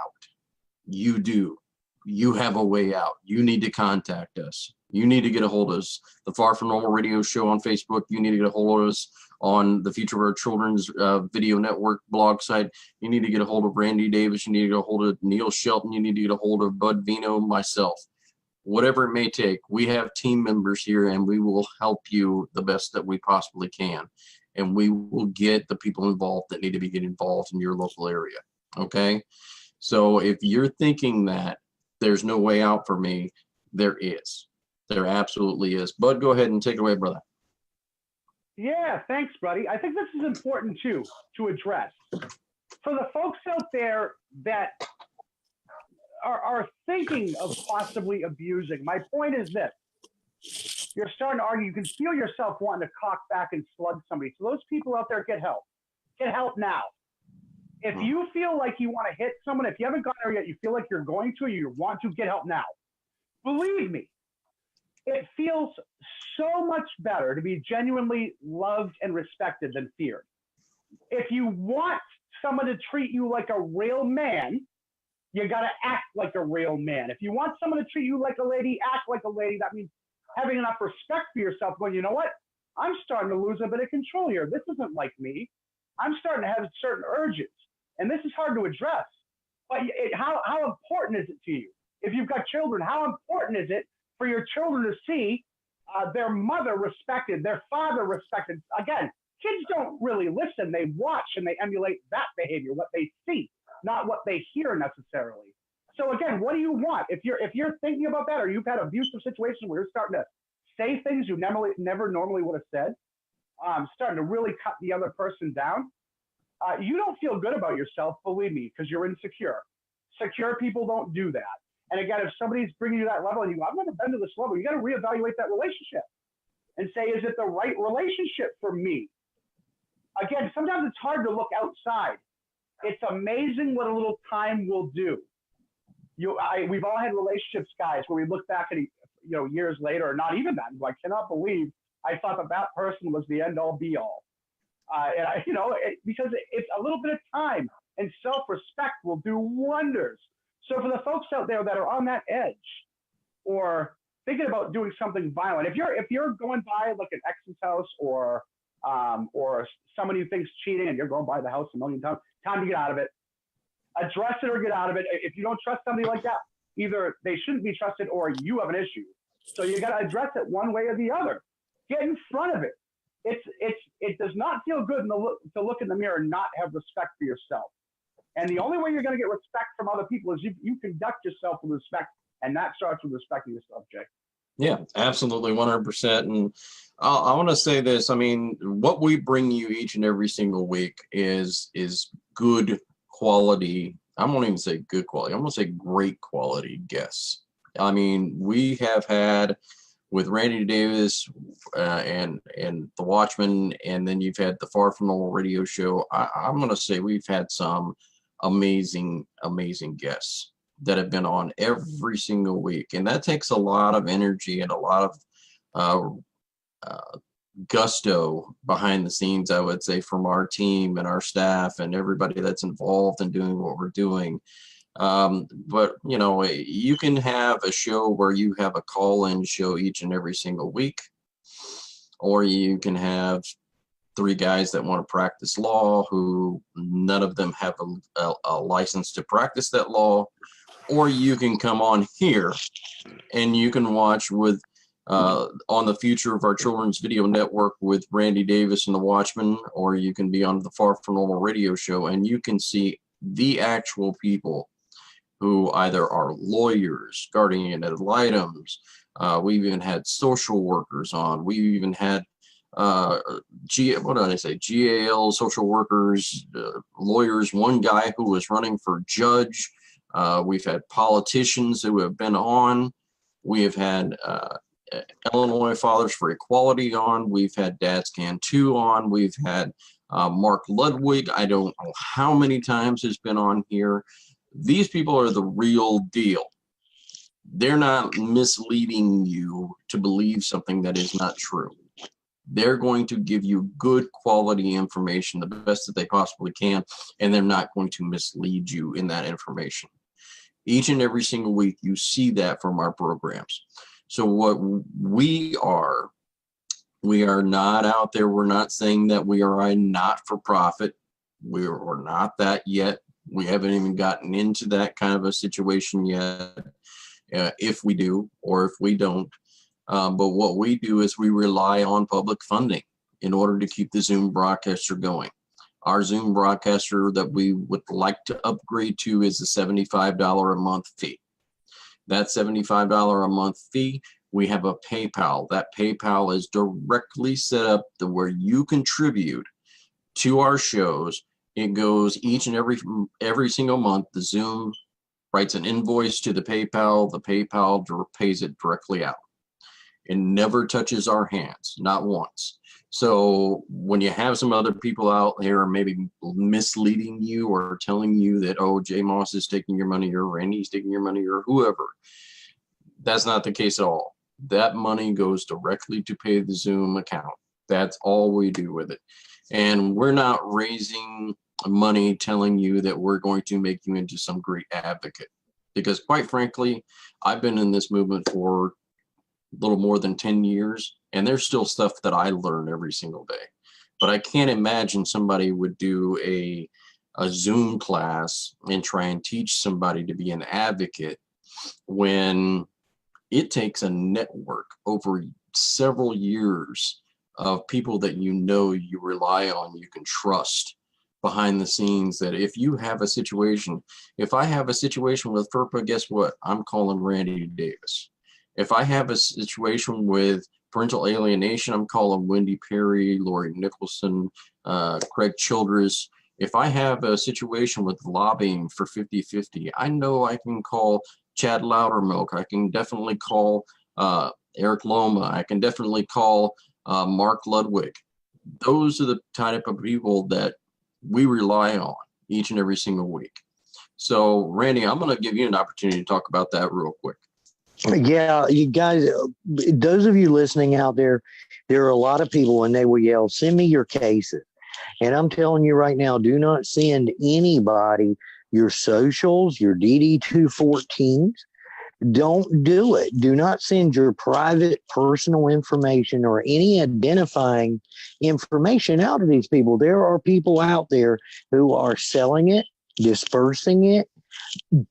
You do. You have a way out. You need to contact us. You need to get a hold of us. The Far From Normal Radio Show on Facebook. You need to get a hold of us on the Future of Our Children's Video Network blog site. You need to get a hold of Randy Davis. You need to get a hold of Neil Shelton. You need to get a hold of Bud Vino, myself. Whatever it may take, we have team members here and we will help you the best that we possibly can. And we will get the people involved that need to be getting involved in your local area. Okay? So if you're thinking that there's no way out for me, there is. There absolutely is. Bud, go ahead and take it away, brother. Yeah, thanks, buddy. I think this is important, too, to address. For the folks out there that are thinking of possibly abusing, my point is this. You're starting to argue. You can feel yourself wanting to cock back and slug somebody. So those people out there, get help. Get help now. If you feel like you want to hit someone, if you haven't gotten there yet, you feel like you're going to, you want to, get help now. Believe me, it feels so much better to be genuinely loved and respected than feared. If you want someone to treat you like a real man, you got to act like a real man. If you want someone to treat you like a lady, act like a lady. That means having enough respect for yourself, going, you know what? I'm starting to lose a bit of control here. This isn't like me. I'm starting to have certain urges. And this is hard to address. But how important is it to you? If you've got children, how important is it for your children to see their mother respected, their father respected? Again, kids don't really listen. They watch and they emulate that behavior, what they see, not what they hear necessarily. So again, what do you want? If you're thinking about that, or you've had abusive situations where you're starting to say things you never normally would have said, starting to really cut the other person down, you don't feel good about yourself, believe me, because you're insecure. Secure people don't do that. And again, if somebody's bringing you that level and you go, I've never been to this level, you got to reevaluate that relationship and say, is it the right relationship for me? Again, sometimes it's hard to look outside. It's amazing what a little time will do. We've all had relationships, guys, where we look back at years later, or not even that. I cannot believe I thought that person was the end all be all. Because it's a little bit of time and self-respect will do wonders. So for the folks out there that are on that edge or thinking about doing something violent, if you're going by like an ex's house or somebody who thinks cheating and you're going by the house a million times, time to get out of it. Address it or get out of it. If you don't trust somebody like that, either they shouldn't be trusted or you have an issue. So you got to address it one way or the other. Get in front of it. It does not feel good to look in the mirror and not have respect for yourself. And the only way you're going to get respect from other people is you conduct yourself with respect, and that starts with respecting yourself, Jay. Yeah, absolutely, 100%. And I want to say this. I mean, what we bring you each and every single week is good quality. I won't even say good quality. I'm going to say great quality guests. I mean, we have had with Randy Davis and the Watchman, and then you've had the Far From Normal Radio Show. I'm going to say we've had some amazing guests that have been on every single week, and that takes a lot of energy and a lot of gusto behind the scenes, I would say, from our team and our staff and everybody that's involved in doing what we're doing. But you know, you can have a show where you have a call-in show each and every single week, or you can have 3 guys that want to practice law who none of them have a license to practice that law, or you can come on here and you can watch with on the Future of Our Children's Video Network with Randy Davis and the Watchmen, or you can be on the Far From Normal radio show and you can see the actual people who either are lawyers, guardian ad litems. We've even had social workers on. We've even had GAL, social workers, lawyers, one guy who was running for judge. We've had politicians who have been on. We have had Illinois Fathers for Equality on. We've had Dads Can Too on. We've had Mark Ludwig. I don't know how many times has been on here. These people are the real deal. They're not misleading you to believe something that is not true. They're going to give you good quality information, the best that they possibly can, and they're not going to mislead you in that information. Each and every single week, you see that from our programs. So what we are not out there. We're not saying that we are a not-for-profit. We're not that yet. We haven't even gotten into that kind of a situation yet, if we do or if we don't. But what we do is we rely on public funding in order to keep the Zoom broadcaster going. Our Zoom broadcaster that we would like to upgrade to is a $75 a month fee. That $75 a month fee, we have a PayPal. That PayPal is directly set up to where you contribute to our shows. It goes each and every single month. The Zoom writes an invoice to the PayPal. The PayPal pays it directly out. It never touches our hands, not once. So when you have some other people out there maybe misleading you or telling you that, oh, Jay Moss is taking your money or Randy's taking your money or whoever, that's not the case at all. That money goes directly to pay the Zoom account. That's all we do with it. And we're not raising money telling you that we're going to make you into some great advocate. Because quite frankly, I've been in this movement for a little more than 10 years, and there's still stuff that I learn every single day. But I can't imagine somebody would do a Zoom class and try and teach somebody to be an advocate when it takes a network over several years of people that you know, you rely on, you can trust behind the scenes, that if you have a situation, if I have a situation with FERPA, guess what? I'm calling Randy Davis. If I have a situation with parental alienation, I'm calling Wendy Perry, Lori Nicholson, Craig Childress. If I have a situation with lobbying for 50-50, I know I can call Chad Loudermilk. I can definitely call Eric Loma. I can definitely call Mark Ludwig. Those are the type of people that we rely on each and every single week. So, Randy, I'm going to give you an opportunity to talk about that real quick. Yeah, you guys, those of you listening out there, there are a lot of people and they will yell, send me your cases. And I'm telling you right now, do not send anybody your socials, your DD-214s. Don't do it. Do not send your private personal information or any identifying information out to these people. There are people out there who are selling it, dispersing it,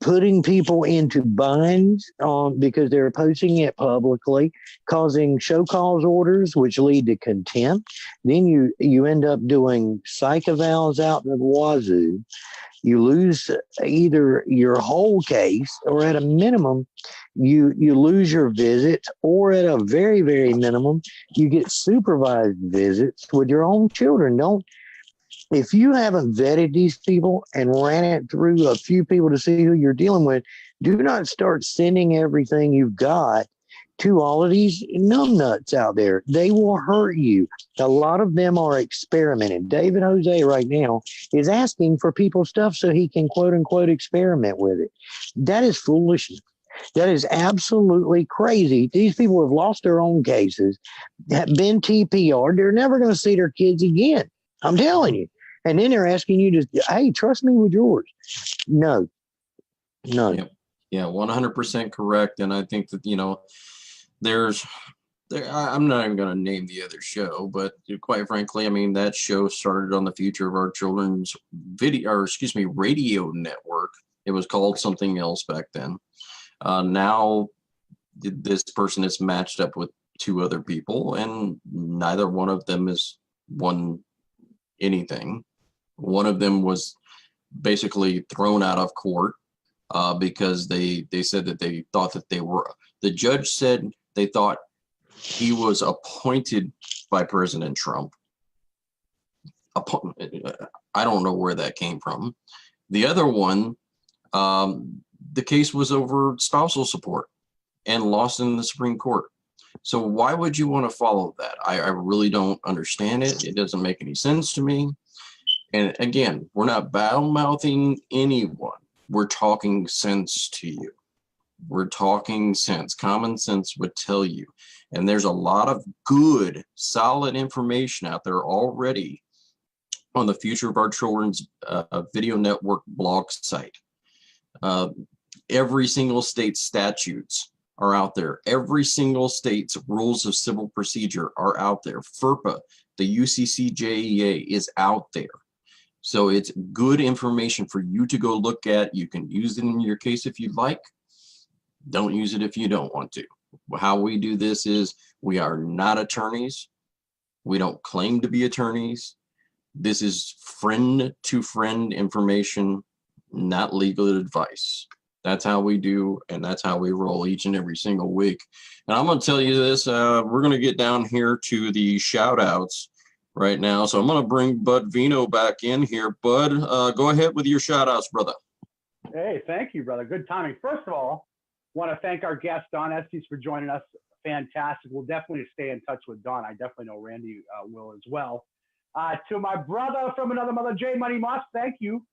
putting people into binds because they're posting it publicly, causing show cause orders, which lead to contempt. Then you end up doing psych evals out in the wazoo. You lose either your whole case, or at a minimum, you lose your visits, or at a very, very minimum, you get supervised visits with your own children. If you haven't vetted these people and ran it through a few people to see who you're dealing with, do not start sending everything you've got to all of these numbnuts out there. They will hurt you. A lot of them are experimenting. David Jose right now is asking for people's stuff so he can quote unquote experiment with it. That is foolishness. That is absolutely crazy. These people have lost their own cases, have been TPR. They're never going to see their kids again. I'm telling you. And then they're asking you to, hey, trust me with yours. No. Yep. Yeah, 100% correct. And I think that, I'm not even going to name the other show, but quite frankly, I mean, that show started on the Future of Our Children's radio network. It was called something else back then. Now this person is matched up with two other people, and neither one of them has won anything. One of them was basically thrown out of court because they said that they thought that the judge said they thought he was appointed by President Trump. I don't know where that came from. The other one, the case was over spousal support and lost in the Supreme Court. So why would you want to follow that? I really don't understand it. It doesn't make any sense to me. And again, we're not bad-mouthing anyone. We're talking sense to you. We're talking sense. Common sense would tell you. And there's a lot of good, solid information out there already on the Future of Our Children's Video Network blog site. Every single state's statutes are out there. Every single state's rules of civil procedure are out there. FERPA, the UCCJEA is out there. So it's good information for you to go look at. You can use it in your case if you'd like. Don't use it if you don't want to. How we do this is we are not attorneys. We don't claim to be attorneys. This is friend to friend information, not legal advice. That's how we do, and that's how we roll each and every single week. And I'm going to tell you this, we're going to get down here to the shout outs right now. So I'm going to bring Bud Vino back in here. Bud, go ahead with your shout outs, brother. Hey, thank you, brother. Good timing. First of all, want to thank our guest, Don Estes, for joining us. Fantastic. We'll definitely stay in touch with Don. I definitely know Randy will as well. To my brother from another mother, J Money Moss, thank you.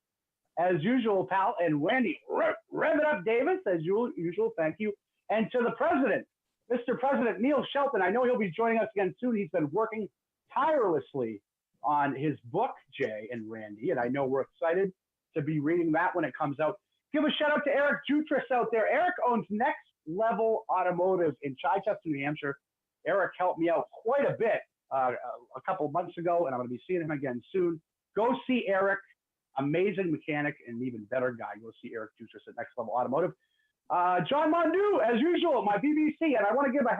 As usual, pal. And Randy, rev it up, Davis, as usual, thank you. And to the president, Mr. President Neil Shelton, I know he'll be joining us again soon. He's been working tirelessly on his book, Jay and Randy, and I know we're excited to be reading that when it comes out. Give a shout out to Eric Jutras out there. Eric owns Next Level Automotive in Chichester, New Hampshire. Eric helped me out quite a bit a couple of months ago, and I'm going to be seeing him again soon. Go see Eric, amazing mechanic and even better guy. Go see Eric Jutras at Next Level Automotive. John Mondu, as usual, my BBC, and I want to give a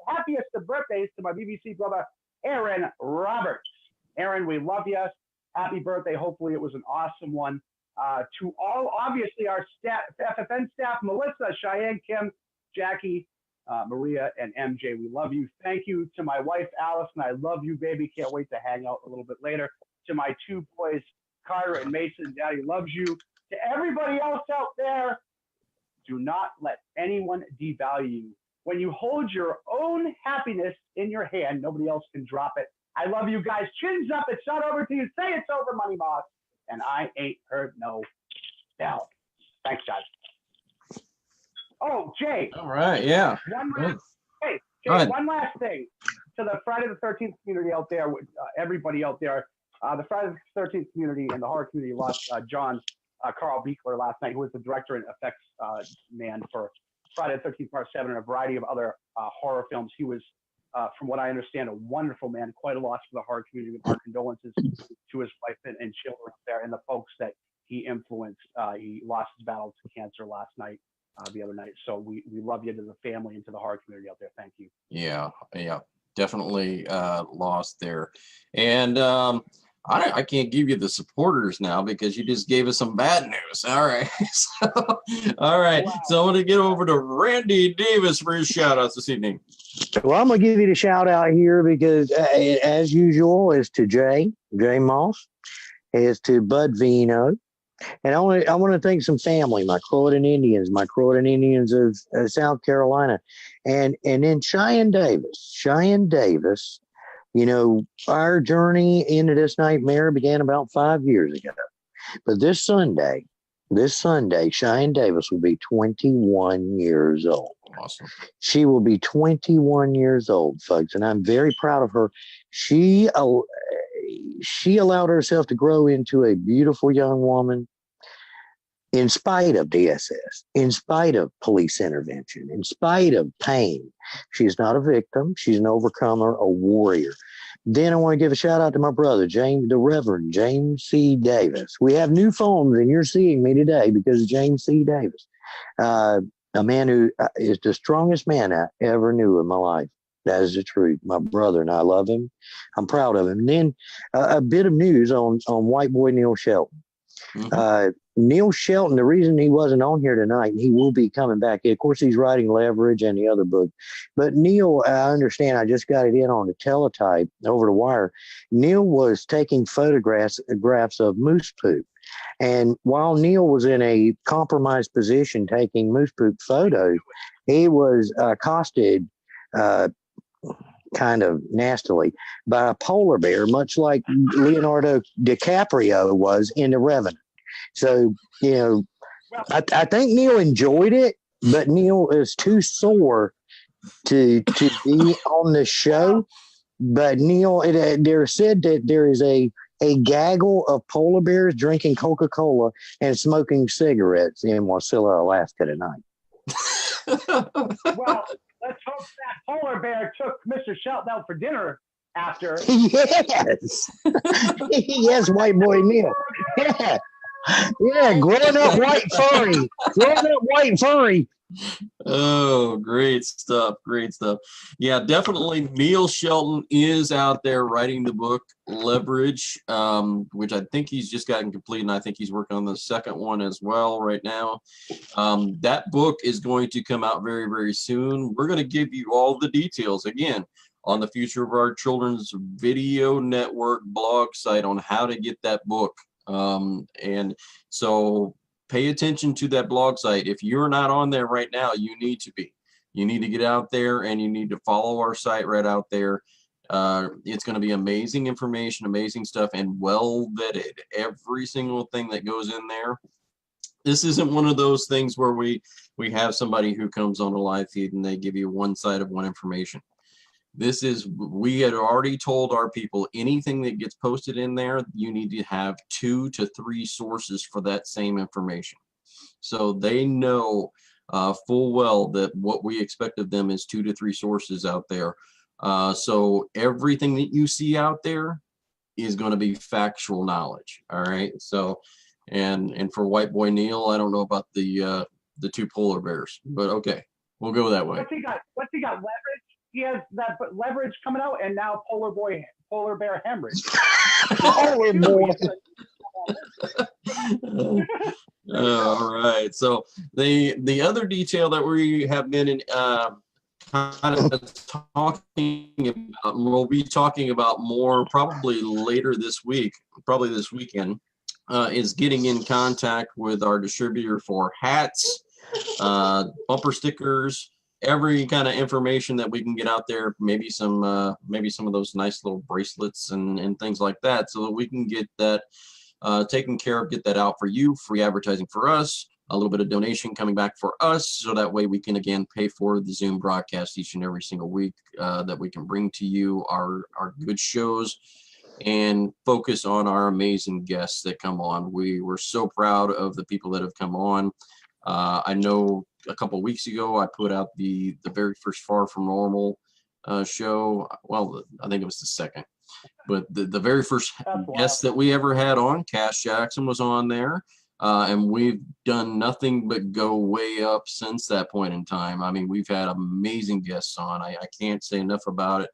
happiest of birthdays to my BBC brother, Aaron Roberts. Aaron, we love you. Happy birthday. Hopefully it was an awesome one. To all, obviously, our FFN staff, Melissa, Cheyenne, Kim, Jackie, Maria, and MJ, we love you. Thank you to my wife, Allison. I love you, baby. Can't wait to hang out a little bit later. To my two boys, Carter and Mason, Daddy loves you. To everybody else out there, do not let anyone devalue you. When you hold your own happiness in your hand, nobody else can drop it. I love you guys. Chins up. It's not over till you say it's over, Money Boss. And I ain't heard no bell. Thanks, guys. Oh, Jay. All right, yeah. One last thing. To the Friday the 13th community out there, everybody out there, the Friday the 13th community and the horror community lost John Carl Beekler last night, who was the director and effects man for Friday the 13th Part 7 and a variety of other horror films. He was, from what I understand, a wonderful man, quite a loss for the horror community. Our condolences to his wife and children up there and the folks that he influenced. He lost his battle to cancer last night, the other night. So we love you to the family and to the horror community out there. Thank you. Yeah, definitely lost there. And I can't give you the supporters now because you just gave us some bad news. All right. All right. Wow. So I'm going to get over to Randy Davis for his shout outs this evening. Well, I'm going to give you the shout out here because as usual is to Jay Moss, is to Bud Vino. And I want to thank some family, my Croatan Indians of South Carolina. And then Cheyenne Davis. You know, our journey into this nightmare began about 5 years ago. But this Sunday, this Sunday, Cheyenne Davis will be 21 years old. Awesome. She will be 21 years old, folks, and I'm very proud of her. She allowed herself to grow into a beautiful young woman in spite of DSS, in spite of police intervention, in spite of pain. She's not a victim. She's an overcomer, a warrior. Then I want to give a shout out to my brother, the Reverend James C. Davis. We have new phones, and you're seeing me today because of James C. Davis, a man who is the strongest man I ever knew in my life. That is the truth. My brother, and I love him. I'm proud of him. And then a bit of news on white boy Neil Shelton. Mm-hmm. Neil Shelton, the reason he wasn't on here tonight, and he will be coming back. Of course, he's writing Leverage and the other book. But Neil, I understand, I just got it in on the teletype over the wire. Neil was taking photographs of moose poop. And while Neil was in a compromised position taking moose poop photos, he was accosted kind of nastily by a polar bear, much like Leonardo DiCaprio was in The Revenant. So, I think Neil enjoyed it, but Neil is too sore to be on the show. But Neil, they're said that there is a gaggle of polar bears drinking Coca-Cola and smoking cigarettes in Wasilla, Alaska tonight. Well, let's hope that polar bear took Mr. Shelton out for dinner after. Yes. Yes, white boy Neil. Yeah. Yeah, growing up white furry. Oh, great stuff. Yeah, definitely Neil Shelton is out there writing the book Leverage, which I think he's just gotten complete, and I think he's working on the second one as well right now. That book is going to come out very, very soon. We're going to give you all the details again on the Future of Our Children's Video Network blog site on how to get that book. And so pay attention to that blog site. If you're not on there right now, you need to be. You need to get out there and you need to follow our site right out there. It's going to be amazing information, amazing stuff, and well vetted. Every single thing that goes in there. This isn't one of those things where we have somebody who comes on a live feed and they give you one side of one information. This is, we had already told our people anything that gets posted in there, you need to have 2 to 3 sources for that same information. So they know full well that what we expect of them is 2 to 3 sources out there. So everything that you see out there is going to be factual knowledge. All right. So, and for white boy Neil, I don't know about the 2 polar bears, but okay, we'll go that way. What's he got? Leverage? He has that Leverage coming out, and now polar bear hemorrhage. Polar boy. All right. So the other detail that we have been kind of talking about, we'll be talking about more probably later this week, probably this weekend, is getting in contact with our distributor for hats, bumper stickers, every kind of information that we can get out there, maybe some of those nice little bracelets and things like that, so that we can get that taken care of, get that out for you, free advertising for us, a little bit of donation coming back for us, so that way we can again pay for the Zoom broadcast each and every single week, that we can bring to you our good shows and focus on our amazing guests that come on. We're so proud of the people that have come on. I know a couple of weeks ago I put out the very first Far From Normal show. Well, I think it was the second, but the very first guest that we ever had on, Cash Jackson, was on there, and we've done nothing but go way up since that point in time. I mean, we've had amazing guests on. I can't say enough about it,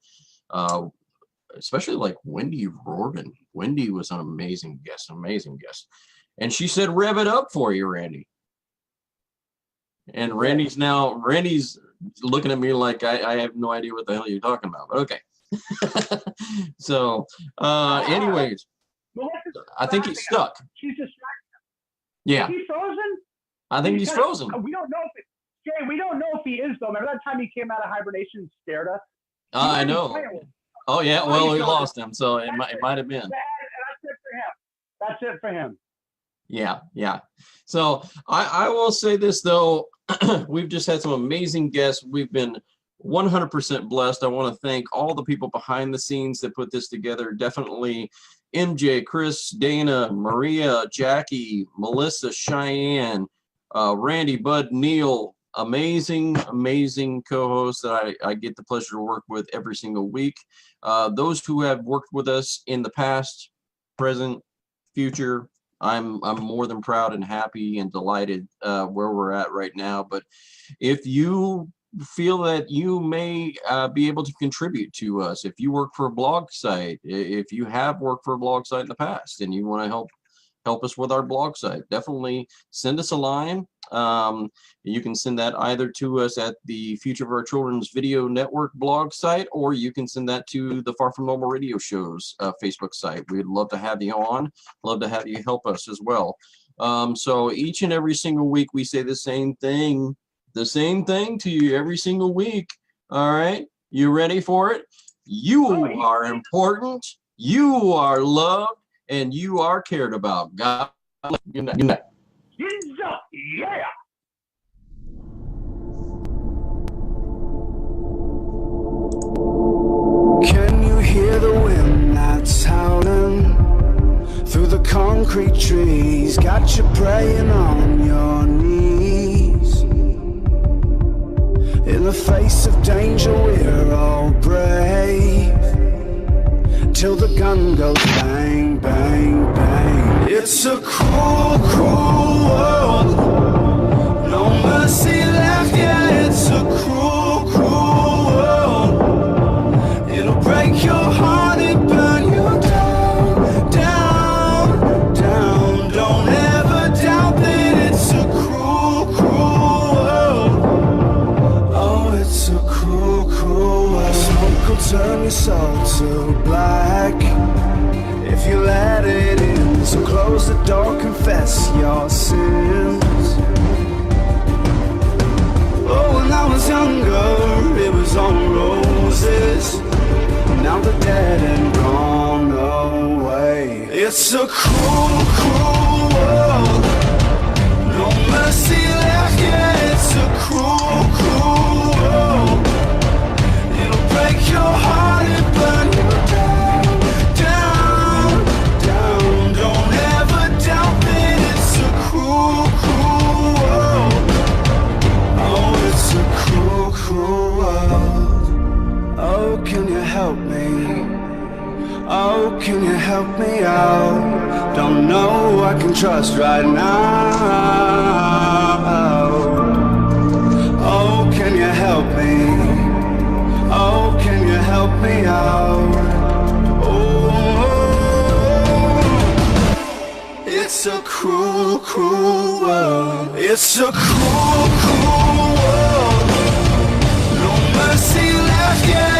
especially like Wendy Rorban. Wendy was an amazing guest, and she said rev it up for you, Randy. And Randy's looking at me like I have no idea what the hell you're talking about, but okay. So, anyways, I think he's stuck. She's distracted. Yeah. Is he frozen? I think he's frozen. We don't know if he is though. Remember that time he came out of hibernation and scared us? I know. Oh yeah. Well, we lost him, so it might have been. That's it for him. Yeah, yeah. So I will say this though, we've just had some amazing guests. We've been 100% blessed. I want to thank all the people behind the scenes that put this together. Definitely MJ, Chris, Dana, Maria, Jackie, Melissa, Cheyenne, Randy, Bud, Neil, amazing co-hosts that I get the pleasure to work with every single week. Those who have worked with us in the past, present, future, I'm more than proud and happy and delighted where we're at right now. But if you feel that you may be able to contribute to us, if you work for a blog site, if you have worked for a blog site in the past and you want to help us with our blog site, definitely send us a line. You can send that either to us at the Future of Our Children's Video Network blog site, or you can send that to the Far From Normal Radio Show's Facebook site. We'd love to have you on, love to have you help us as well. So each and every single week we say the same thing to you every single week. All right, you ready for it? You are important, you are loved, and you are cared about. God, good night. Good night. Yeah. Can you hear the wind that's howling through the concrete trees? Got you praying on your knees. In the face of danger we're all brave, till the gun goes bang, bang, bang. It's a cruel, cruel world, no mercy left, yeah, it's a cruel, cruel world. It'll break your heart and burn you down, down, down. Don't ever doubt that it's a cruel, cruel world. Oh, it's a cruel, cruel world. Smoke will turn your soul to black if you let it in. So close the door, confess your sins. Oh, when I was younger, it was all roses. Now the dead and gone away. It's a cruel, cruel world, no mercy left, yeah, it's a cruel, cruel world. It'll break your heart and burn you down, down, down. Don't ever doubt that it's a cruel, cruel world. Oh, it's a cruel, cruel world. Oh, can you help me? Oh, can you help me out? Don't know who I can trust right now. Oh, can you help me? Oh, can you help me out? Oh, it's a cruel, cruel world. It's a cruel, cruel world. No mercy left, yeah.